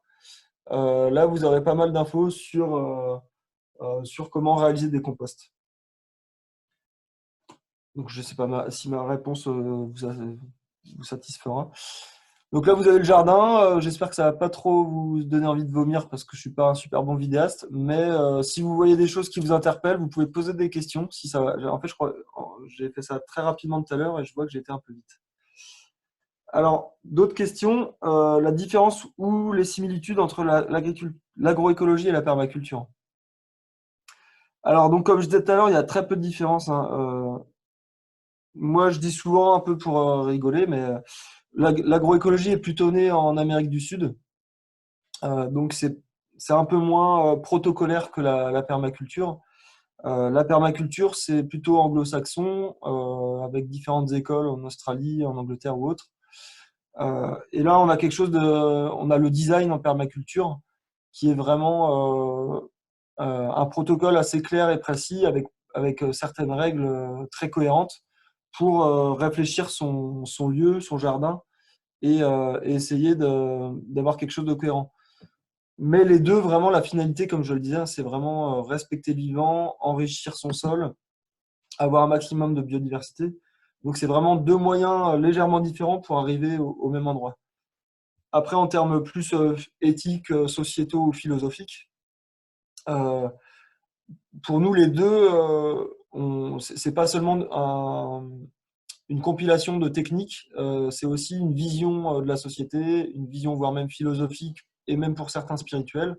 Là, vous aurez pas mal d'infos sur comment réaliser des composts. Donc, je ne sais pas si ma réponse vous satisfera. Donc là, vous avez le jardin. J'espère que ça va pas trop vous donner envie de vomir parce que je suis pas un super bon vidéaste. Mais si vous voyez des choses qui vous interpellent, vous pouvez poser des questions. Si ça va. En fait, je crois j'ai fait ça très rapidement tout à l'heure et je vois que j'ai été un peu vite. Alors, d'autres questions. La différence ou les similitudes entre l'agroécologie et la permaculture. Alors, donc, comme je disais tout à l'heure, il y a très peu de différences, hein. Moi, je dis souvent un peu pour rigoler, mais l'agroécologie est plutôt née en Amérique du Sud. Donc, c'est un peu moins protocolaire que la permaculture. La permaculture, c'est plutôt anglo-saxon, avec différentes écoles en Australie, en Angleterre ou autre. Et là, on a on a le design en permaculture qui est vraiment un protocole assez clair et précis avec certaines règles très cohérentes pour réfléchir son lieu, son jardin et essayer d'avoir quelque chose de cohérent. Mais les deux, vraiment, la finalité, comme je le disais, c'est vraiment respecter le vivant, enrichir son sol, avoir un maximum de biodiversité. Donc, c'est vraiment deux moyens légèrement différents pour arriver au même endroit. Après, en termes plus éthiques, sociétaux ou philosophiques, euh, pour nous, les deux, c'est pas seulement une compilation de techniques, c'est aussi une vision de la société, une vision voire même philosophique et même pour certains spirituels,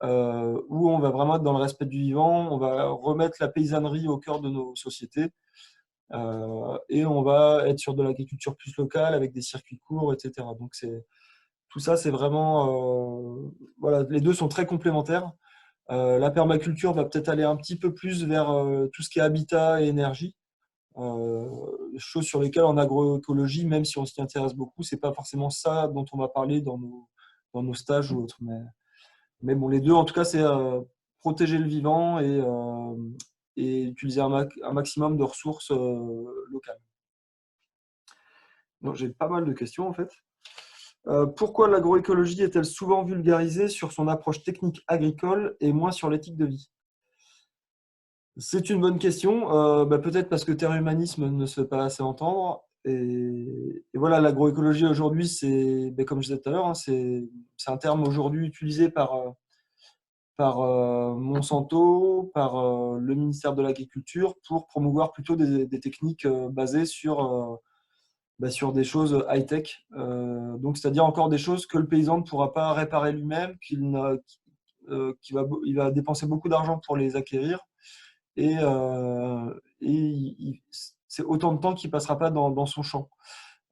où on va vraiment être dans le respect du vivant, on va remettre la paysannerie au cœur de nos sociétés, et on va être sur de l'agriculture plus locale avec des circuits courts, etc. Donc tout ça, c'est vraiment, voilà, les deux sont très complémentaires. La permaculture va peut-être aller un petit peu plus vers tout ce qui est habitat et énergie. choses sur lesquelles en agroécologie, même si on s'y intéresse beaucoup, c'est pas forcément ça dont on va parler dans nos stages ou autres. Mais bon, les deux, en tout cas, c'est protéger le vivant et utiliser un maximum de ressources locales. Donc, j'ai pas mal de questions en fait. Pourquoi l'agroécologie est-elle souvent vulgarisée sur son approche technique agricole et moins sur l'éthique de vie? C'est une bonne question. Peut-être parce que terre humanisme ne se fait pas assez entendre. Et voilà, l'agroécologie aujourd'hui, c'est, comme je disais tout à l'heure, hein, c'est un terme aujourd'hui utilisé par Monsanto, par le ministère de l'Agriculture pour promouvoir plutôt des techniques basées sur des choses high-tech. Donc, c'est-à-dire encore des choses que le paysan ne pourra pas réparer lui-même, il va dépenser beaucoup d'argent pour les acquérir. Et c'est autant de temps qu'il ne passera pas dans son champ.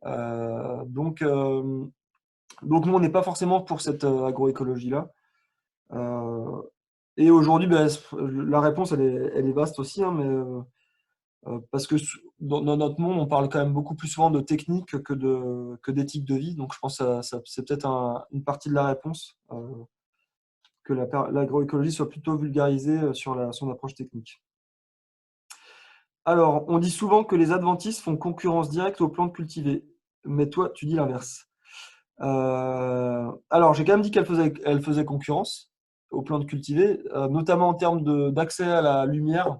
Donc nous, on n'est pas forcément pour cette agroécologie-là. Et aujourd'hui, la réponse, elle est vaste aussi, hein, mais parce que dans notre monde, on parle quand même beaucoup plus souvent de technique que d'éthique de vie. Donc je pense que c'est peut-être une partie de la réponse, que l'agroécologie soit plutôt vulgarisée sur son approche technique. Alors, on dit souvent que les adventices font concurrence directe aux plantes cultivées, mais toi, tu dis l'inverse. Alors, j'ai quand même dit qu'elle faisait concurrence aux plantes cultivées, notamment en termes d'accès à la lumière.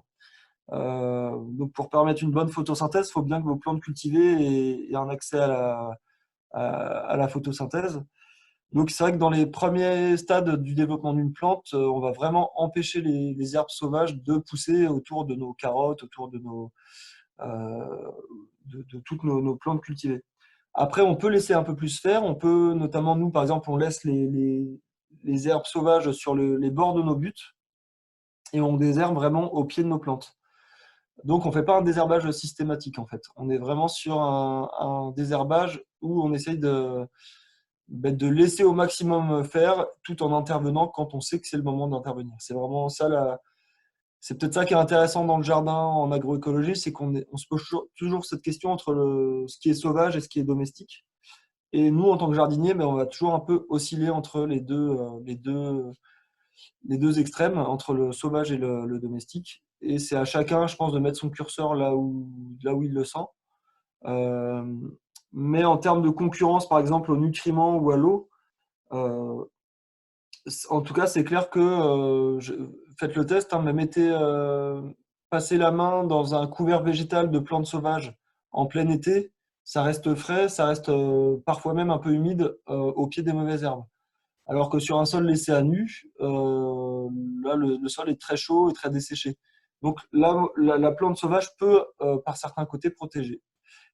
Donc, pour permettre une bonne photosynthèse, il faut bien que vos plantes cultivées aient un accès à la photosynthèse. Donc, c'est vrai que dans les premiers stades du développement d'une plante, on va vraiment empêcher les herbes sauvages de pousser autour de nos carottes, autour euh, de toutes nos plantes cultivées. Après, on peut laisser un peu plus faire. On peut, notamment nous, par exemple, on laisse les herbes sauvages sur les bords de nos buts et on désherbe vraiment au pied de nos plantes. Donc, on ne fait pas un désherbage systématique, en fait. On est vraiment sur un désherbage où on essaye de laisser au maximum faire tout en intervenant quand on sait que c'est le moment d'intervenir. C'est vraiment ça, c'est peut-être ça qui est intéressant dans le jardin en agroécologie, c'est on se pose toujours cette question entre ce qui est sauvage et ce qui est domestique. Et nous, en tant que jardinier, on va toujours un peu osciller entre les deux extrêmes, entre le sauvage et le domestique. Et c'est à chacun, je pense, de mettre son curseur là où il le sent. Euh, mais en termes de concurrence, par exemple, aux nutriments ou à l'eau, euh, en tout cas, c'est clair que faites le test, hein, mais passez la main dans un couvert végétal de plantes sauvages en plein été, ça reste frais, ça reste parfois même un peu humide au pied des mauvaises herbes. Alors que sur un sol laissé à nu, là, le sol est très chaud et très desséché. Donc là, la plante sauvage peut, par certains côtés, protéger.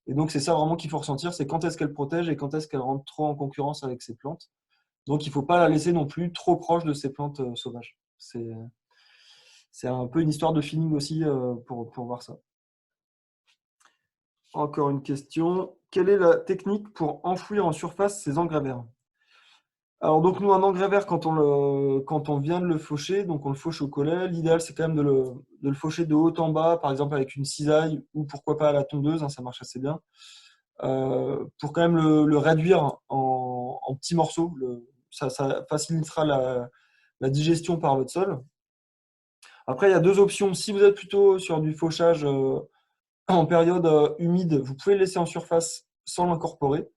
Et donc c'est ça vraiment qu'il faut ressentir, c'est quand est-ce qu'elle protège et quand est-ce qu'elle rentre trop en concurrence avec ces plantes. Donc, il ne faut pas la laisser non plus trop proche de ces plantes sauvages. C'est un peu une histoire de feeling aussi pour voir ça. Encore une question. Quelle est la technique pour enfouir en surface ces engrais verts? Alors, donc, nous, un engrais vert, quand on vient de le faucher, donc on le fauche au collet, l'idéal, c'est quand même de le faucher de haut en bas, par exemple avec une cisaille ou pourquoi pas à la tondeuse, hein, ça marche assez bien, pour quand même le réduire en petits morceaux. Ça facilitera la digestion par votre sol. Après, il y a deux options. Si vous êtes plutôt sur du fauchage en période humide, vous pouvez le laisser en surface sans l'incorporer.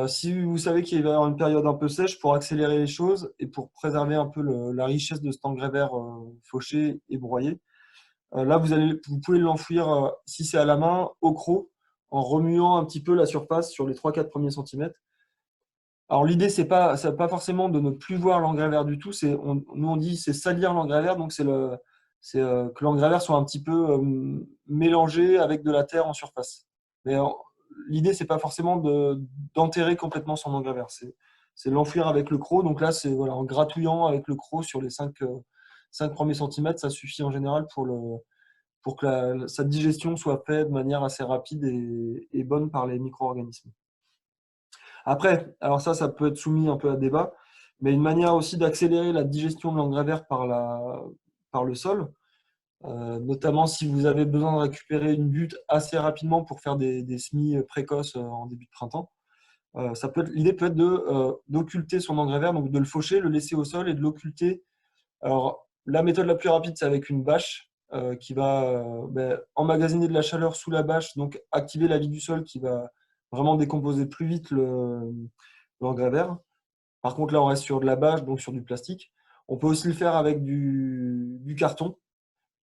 Si vous savez qu'il va y avoir une période un peu sèche, pour accélérer les choses et pour préserver un peu la richesse de cet engrais vert fauché et broyé, là, vous pouvez l'enfouir, si c'est à la main, au croc, en remuant un petit peu la surface sur les 3-4 premiers centimètres. Alors l'idée, c'est pas forcément de ne plus voir l'engrais vert du tout. Nous on dit c'est salir l'engrais vert, donc que l'engrais vert soit un petit peu mélangé avec de la terre en surface. Mais l'idée, c'est pas forcément d'enterrer complètement son engrais vert. C'est l'enfouir avec le croc. Donc là, c'est voilà, en gratouillant avec le croc sur les 5 premiers centimètres, ça suffit en général pour que sa digestion soit faite de manière assez rapide et bonne par les micro-organismes. Après, alors ça peut être soumis un peu à débat, mais une manière aussi d'accélérer la digestion de l'engrais vert par le sol, notamment si vous avez besoin de récupérer une butte assez rapidement pour faire des semis précoces en début de printemps. L'idée peut être d'occulter son engrais vert, donc de le faucher, le laisser au sol et de l'occulter. Alors, la méthode la plus rapide, c'est avec une bâche qui va emmagasiner de la chaleur sous la bâche, donc activer la vie du sol qui va vraiment décomposer plus vite l'engrais vert. Par contre, là, on reste sur de la bâche, donc sur du plastique. On peut aussi le faire avec du carton.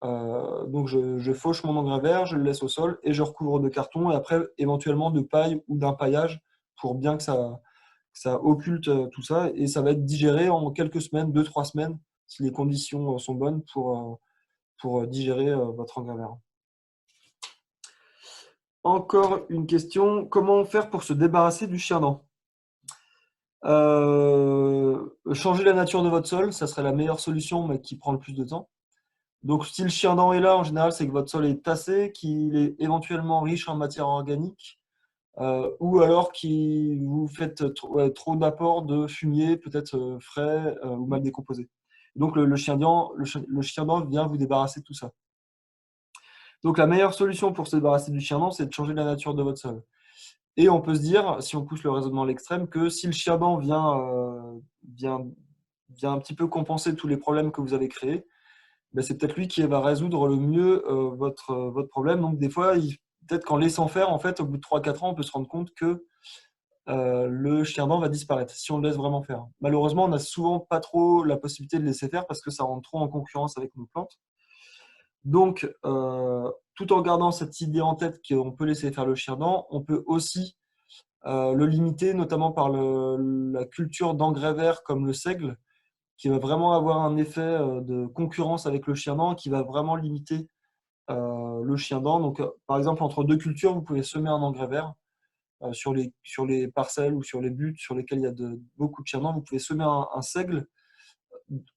Donc, je fauche mon engrais vert, je le laisse au sol et je recouvre de carton et après, éventuellement, de paille ou d'un paillage pour bien que ça occulte tout ça et ça va être digéré en quelques semaines, 2, 3 semaines, si les conditions sont bonnes pour digérer votre engrais vert. Encore une question, comment faire pour se débarrasser du chien-dent? Changer la nature de votre sol, ça serait la meilleure solution, mais qui prend le plus de temps. Donc, si le chien-dent est là, en général, c'est que votre sol est tassé, qu'il est éventuellement riche en matière organique, ou alors que vous faites trop d'apports de fumier, peut-être frais ou mal décomposé. Donc, le chien-dent vient vous débarrasser de tout ça. Donc, la meilleure solution pour se débarrasser du chien-dent, c'est de changer la nature de votre sol. Et on peut se dire, si on pousse le raisonnement à l'extrême, que si le chien-dent vient un petit peu compenser tous les problèmes que vous avez créés, ben c'est peut-être lui qui va résoudre le mieux votre problème. Donc, des fois, peut-être qu'en laissant faire, en fait, au bout de 3, 4 ans, on peut se rendre compte que le chien-dent va disparaître si on le laisse vraiment faire. Malheureusement, on n'a souvent pas trop la possibilité de laisser faire parce que ça rentre trop en concurrence avec nos plantes. Donc, tout en gardant cette idée en tête qu'on peut laisser faire le chien-dent, on peut aussi le limiter, notamment par la culture d'engrais verts comme le seigle, qui va vraiment avoir un effet de concurrence avec le chien-dent, qui va vraiment limiter le chien-dent. Donc, par exemple, entre deux cultures, vous pouvez semer un engrais vert sur les parcelles ou sur les buttes sur lesquelles il y a beaucoup de chien-dent. Vous pouvez semer un seigle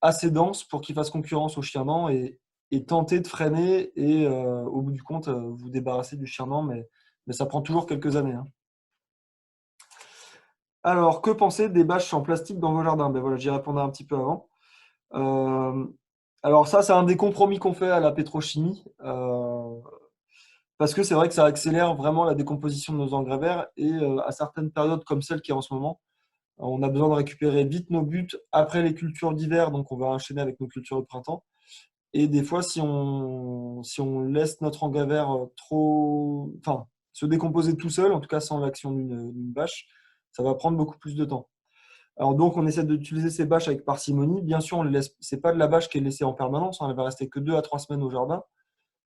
assez dense pour qu'il fasse concurrence au chien-dent et tenter de freiner et au bout du compte, vous débarrasser du chien-dent, mais ça prend toujours quelques années, hein. Alors, que penser des bâches en plastique dans vos jardins? Ben voilà, j'y répondais un petit peu avant. Euh, alors ça, c'est un des compromis qu'on fait à la pétrochimie, parce que c'est vrai que ça accélère vraiment la décomposition de nos engrais verts et à certaines périodes comme celle qui est en ce moment, on a besoin de récupérer vite nos buts après les cultures d'hiver, donc on va enchaîner avec nos cultures de printemps. Et des fois, si on laisse notre engrais vert enfin, se décomposer tout seul, en tout cas sans l'action d'une bâche, ça va prendre beaucoup plus de temps. Alors donc, on essaie d'utiliser ces bâches avec parcimonie. Bien sûr, c'est pas de la bâche qui est laissée en permanence, hein, elle va rester que 2 à 3 semaines au jardin,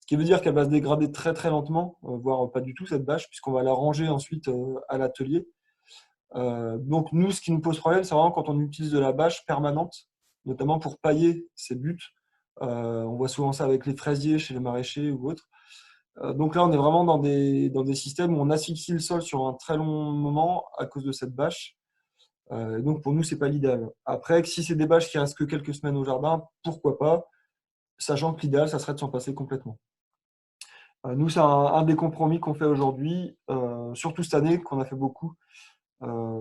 ce qui veut dire qu'elle va se dégrader très très lentement, voire pas du tout cette bâche, puisqu'on va la ranger ensuite à l'atelier. Donc nous, ce qui nous pose problème, c'est vraiment quand on utilise de la bâche permanente, notamment pour pailler ces buts. On voit souvent ça avec les fraisiers, chez les maraîchers ou autres. Donc là, on est vraiment dans des systèmes où on asphyxie le sol sur un très long moment à cause de cette bâche. Donc pour nous, c'est pas l'idéal. Après, si c'est des bâches qui restent que quelques semaines au jardin, pourquoi pas, sachant que l'idéal, ça serait de s'en passer complètement. Nous, c'est un des compromis qu'on fait aujourd'hui, surtout cette année, qu'on a fait beaucoup. Euh,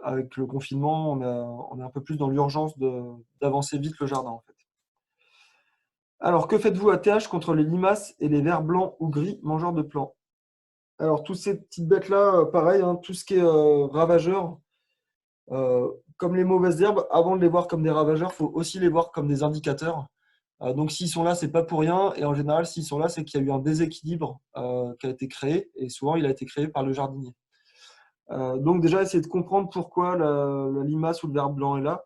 Avec le confinement, on est un peu plus dans l'urgence d'avancer vite le jardin, en fait. Alors, que faites-vous à TH contre les limaces et les vers blancs ou gris mangeurs de plants? Alors, toutes ces petites bêtes-là, pareil, hein, tout ce qui est ravageur, comme les mauvaises herbes, avant de les voir comme des ravageurs, il faut aussi les voir comme des indicateurs. Donc, s'ils sont là, c'est pas pour rien. Et en général, s'ils sont là, c'est qu'il y a eu un déséquilibre qui a été créé. Et souvent, il a été créé par le jardinier. Donc, déjà, essayer de comprendre pourquoi la limace ou le ver blanc est là.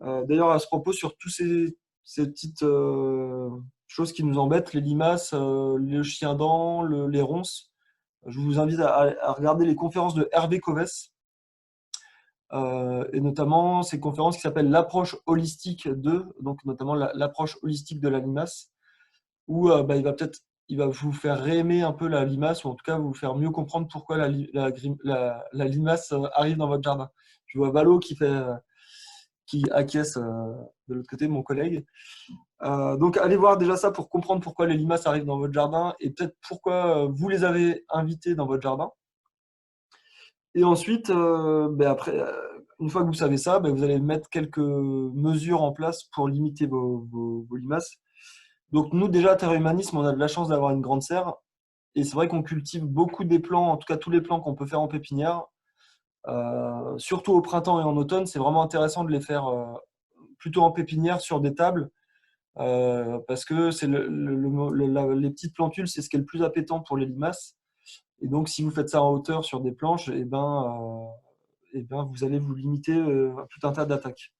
D'ailleurs, à ce propos, sur tous ces petites choses qui nous embêtent, les limaces, le chien-dent, les ronces, je vous invite à regarder les conférences de Hervé Covès, et notamment ces conférences qui s'appellent l'approche holistique donc notamment l'approche holistique de la limace, où il va vous faire réaimer un peu la limace, ou en tout cas vous faire mieux comprendre pourquoi la limace arrive dans votre jardin. Je vois Valo qui acquiesce de l'autre côté, mon collègue. Donc allez voir déjà ça pour comprendre pourquoi les limaces arrivent dans votre jardin et peut-être pourquoi vous les avez invitées dans votre jardin. Et ensuite, après, une fois que vous savez ça, vous allez mettre quelques mesures en place pour limiter vos limaces. Donc nous, déjà, à Terre Humanisme, on a de la chance d'avoir une grande serre. Et c'est vrai qu'on cultive beaucoup des plants, en tout cas tous les plants qu'on peut faire en pépinière. Surtout au printemps et en automne, c'est vraiment intéressant de les faire plutôt en pépinière sur des tables. Parce que c'est les petites plantules, c'est ce qui est le plus appétant pour les limaces. Et donc, si vous faites ça en hauteur sur des planches, vous allez vous limiter à tout un tas d'attaques.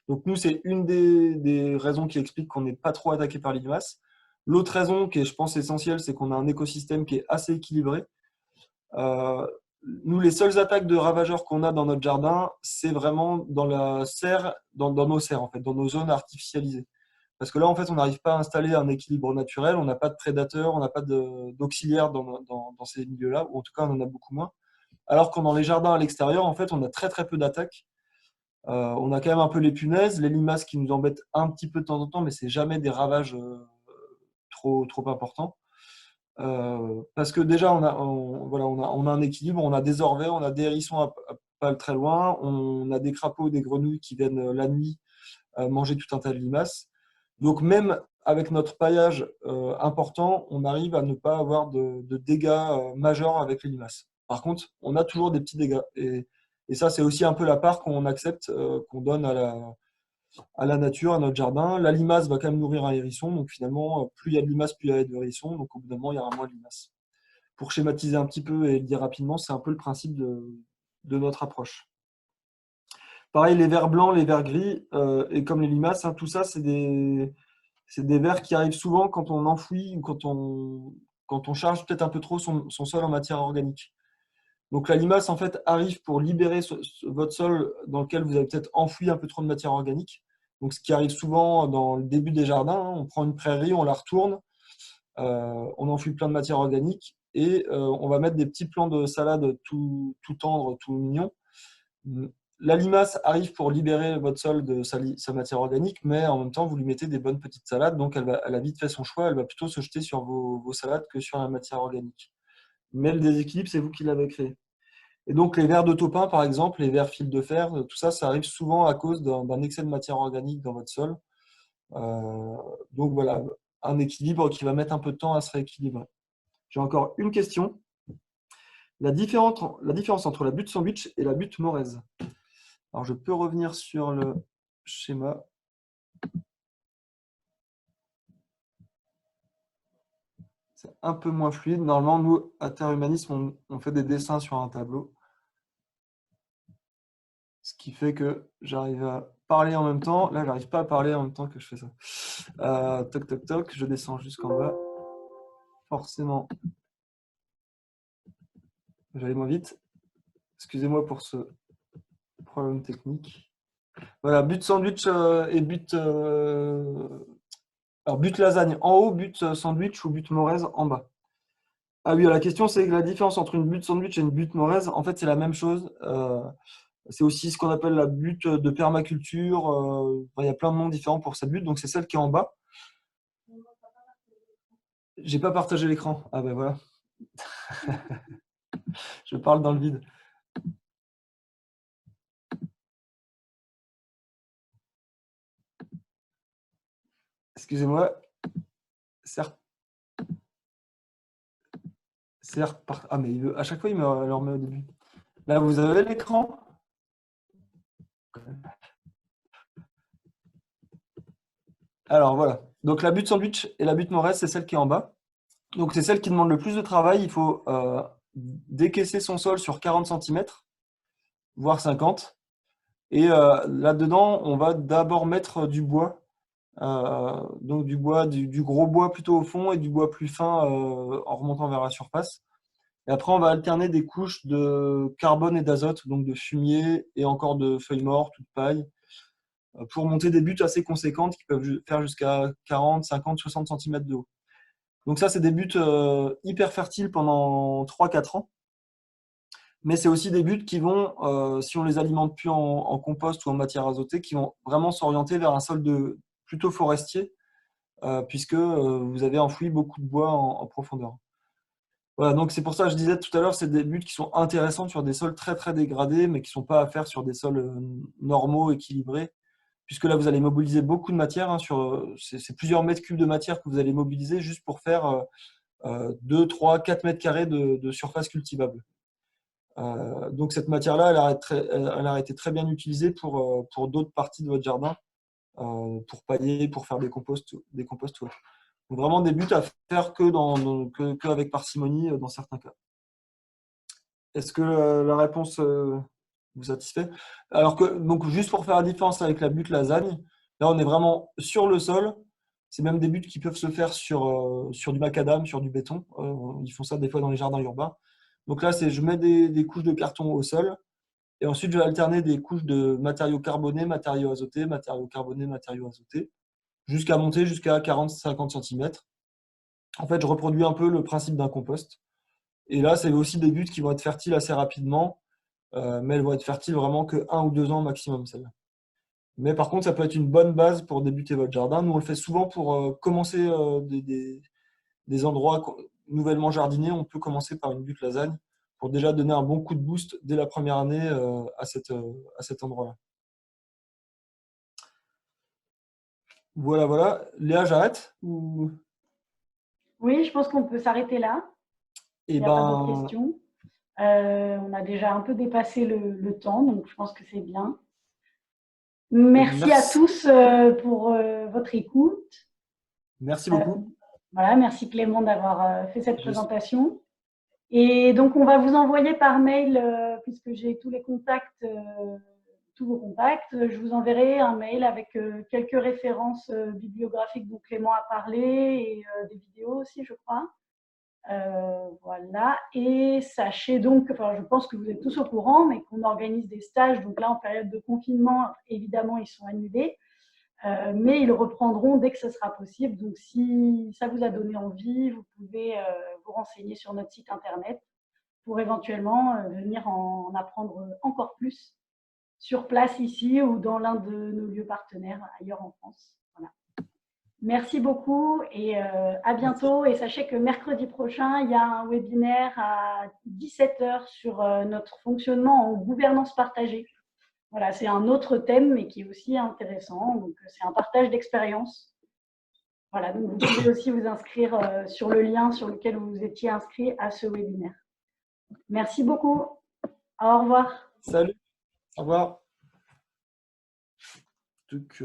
Donc, nous, c'est une des raisons qui explique qu'on n'est pas trop attaqué par les limaces. L'autre raison, qui est, je pense, essentielle, c'est qu'on a un écosystème qui est assez équilibré. Euh, Nous, les seules attaques de ravageurs qu'on a dans notre jardin, c'est vraiment dans la serre, dans nos serres, en fait, dans nos zones artificialisées. Parce que là, en fait, on n'arrive pas à installer un équilibre naturel, on n'a pas de prédateurs, on n'a pas d'auxiliaires dans ces milieux-là, ou en tout cas, on en a beaucoup moins. Alors que dans les jardins à l'extérieur, en fait, on a très très peu d'attaques. On a quand même un peu les punaises, les limaces qui nous embêtent un petit peu de temps en temps, mais c'est jamais des ravages trop importants. Parce que déjà, voilà, on a un équilibre, on a des orvets, on a des hérissons pas très loin, on a des crapauds, des grenouilles qui viennent la nuit manger tout un tas de limaces. Donc même avec notre paillage important, on arrive à ne pas avoir de dégâts majeurs avec les limaces. Par contre, on a toujours des petits dégâts. Et ça, c'est aussi un peu la part qu'on accepte, qu'on donne à la nature, à notre jardin. La limace va quand même nourrir un hérisson. Donc finalement, plus il y a de limaces, plus il y a de hérissons. Donc au bout d'un moment, il y aura moins de limaces. Pour schématiser un petit peu et le dire rapidement, c'est un peu le principe de notre approche. Pareil, les vers blancs, les vers gris, et comme les limaces, hein, tout ça, c'est des vers qui arrivent souvent quand on enfouit ou quand on charge peut-être un peu trop son sol en matière organique. Donc la limace, en fait, arrive pour libérer votre sol dans lequel vous avez peut-être enfoui un peu trop de matière organique. Donc ce qui arrive souvent dans le début des jardins, hein, on prend une prairie, on la retourne, on enfouit plein de matière organique et on va mettre des petits plants de salade tout tendres, tout mignons. La limace arrive pour libérer votre sol de sa matière organique, mais en même temps, vous lui mettez des bonnes petites salades, donc elle a vite fait son choix, elle va plutôt se jeter sur vos salades que sur la matière organique. Mais le déséquilibre, c'est vous qui l'avez créé. Et donc les vers de topin, par exemple, les vers fil de fer, tout ça, ça arrive souvent à cause d'un excès de matière organique dans votre sol. Euh, donc voilà, un équilibre qui va mettre un peu de temps à se rééquilibrer. J'ai encore une question. La différence entre la butte sandwich et la butte moraise. Alors, je peux revenir sur le schéma. C'est un peu moins fluide. Normalement, nous, à Terre Humanisme, on fait des dessins sur un tableau. Ce qui fait que j'arrive à parler en même temps. Là, j'arrive pas à parler en même temps que je fais ça. Toc, toc, toc. Je descends jusqu'en bas. Forcément, j'allais moins vite. Excusez-moi pour ce problème technique. Voilà, but sandwich et but... alors, but lasagne en haut, but sandwich ou but moraise en bas. Ah oui, la question, c'est que la différence entre une butte sandwich et une butte moraise, en fait, c'est la même chose. C'est aussi ce qu'on appelle la butte de permaculture. Il y a plein de noms différents pour cette butte. Donc, c'est celle qui est en bas. J'ai pas partagé l'écran. Ah ben voilà. Je parle dans le vide. Excusez-moi. Certes. Ah, mais à chaque fois, il me le remet au début. Là, vous avez l'écran? Alors voilà. Donc la butte sandwich et la butte moraise, c'est celle qui est en bas. Donc c'est celle qui demande le plus de travail. Il faut décaisser son sol sur 40 cm, voire 50. Et là-dedans, on va d'abord mettre du bois. Donc du bois, du gros bois plutôt au fond et du bois plus fin en remontant vers la surface. Et après, on va alterner des couches de carbone et d'azote, donc de fumier et encore de feuilles mortes ou de paille, pour monter des buttes assez conséquentes qui peuvent faire jusqu'à 40, 50, 60 cm de haut. Donc ça, c'est des buttes hyper fertiles pendant 3-4 ans. Mais c'est aussi des buttes qui vont, si on les alimente plus en compost ou en matière azotée, qui vont vraiment s'orienter vers un sol plutôt forestier, puisque vous avez enfoui beaucoup de bois en profondeur. Voilà, donc c'est pour ça que je disais tout à l'heure, c'est des buttes qui sont intéressantes sur des sols très très dégradés, mais qui ne sont pas à faire sur des sols normaux, équilibrés. puisque là, vous allez mobiliser beaucoup de matière. Hein, c'est plusieurs mètres cubes de matière que vous allez mobiliser juste pour faire 2, 3, 4 mètres carrés de surface cultivable. Donc cette matière-là, elle a été très bien utilisée pour d'autres parties de votre jardin, pour pailler, pour faire des composts ou autre. Donc vraiment des buts à faire que avec parcimonie dans certains cas. Est-ce que la réponse vous satisfait? Alors que, donc juste pour faire la différence avec la butte lasagne, là on est vraiment sur le sol. C'est même des buts qui peuvent se faire sur du macadam, sur du béton. Ils font ça des fois dans les jardins urbains. Donc là, je mets des couches de carton au sol et ensuite je vais alterner des couches de matériaux carbonés, matériaux carbonés, matériaux azotés, jusqu'à monter jusqu'à 40-50 cm. En fait, je reproduis un peu le principe d'un compost. Et là, c'est aussi des buttes qui vont être fertiles assez rapidement, mais elles vont être fertiles vraiment que 1 ou 2 ans maximum, celles-là. Mais par contre, ça peut être une bonne base pour débuter votre jardin. Nous, on le fait souvent pour commencer des endroits nouvellement jardinés. On peut commencer par une butte lasagne pour déjà donner un bon coup de boost dès la première année à cet endroit-là. Voilà, voilà. Léa, j'arrête ou... Oui, je pense qu'on peut s'arrêter là. Eh Il n'y a pas d'autres ben, questions. On a déjà un peu dépassé le temps, donc je pense que c'est bien. Merci à merci. tous pour votre écoute. Merci Euh, beaucoup. voilà, merci Clément d'avoir fait cette Je- présentation. Et donc, on va vous envoyer par mail, puisque j'ai tous les contacts, tous vos contacts, je vous enverrai un mail avec quelques références bibliographiques dont Clément a parlé et des vidéos aussi, je crois. Voilà. Et sachez donc, enfin, je pense que vous êtes tous au courant, mais qu'on organise des stages. Donc là, en période de confinement, évidemment, ils sont annulés. Mais ils reprendront dès que ce sera possible. Donc, si ça vous a donné envie, vous pouvez vous renseigner sur notre site internet pour éventuellement venir en apprendre encore plus sur place ici ou dans l'un de nos lieux partenaires ailleurs en France. Voilà. Merci beaucoup et à Merci. bientôt. Et sachez que mercredi prochain, il y a un webinaire à 17h sur notre fonctionnement en gouvernance partagée. Voilà, c'est un autre thème, mais qui est aussi intéressant. Donc, c'est un partage d'expérience. Voilà, donc vous pouvez aussi vous inscrire sur le lien sur lequel vous étiez inscrit à ce webinaire. Merci beaucoup. Au revoir. Salut. Au revoir. Donc,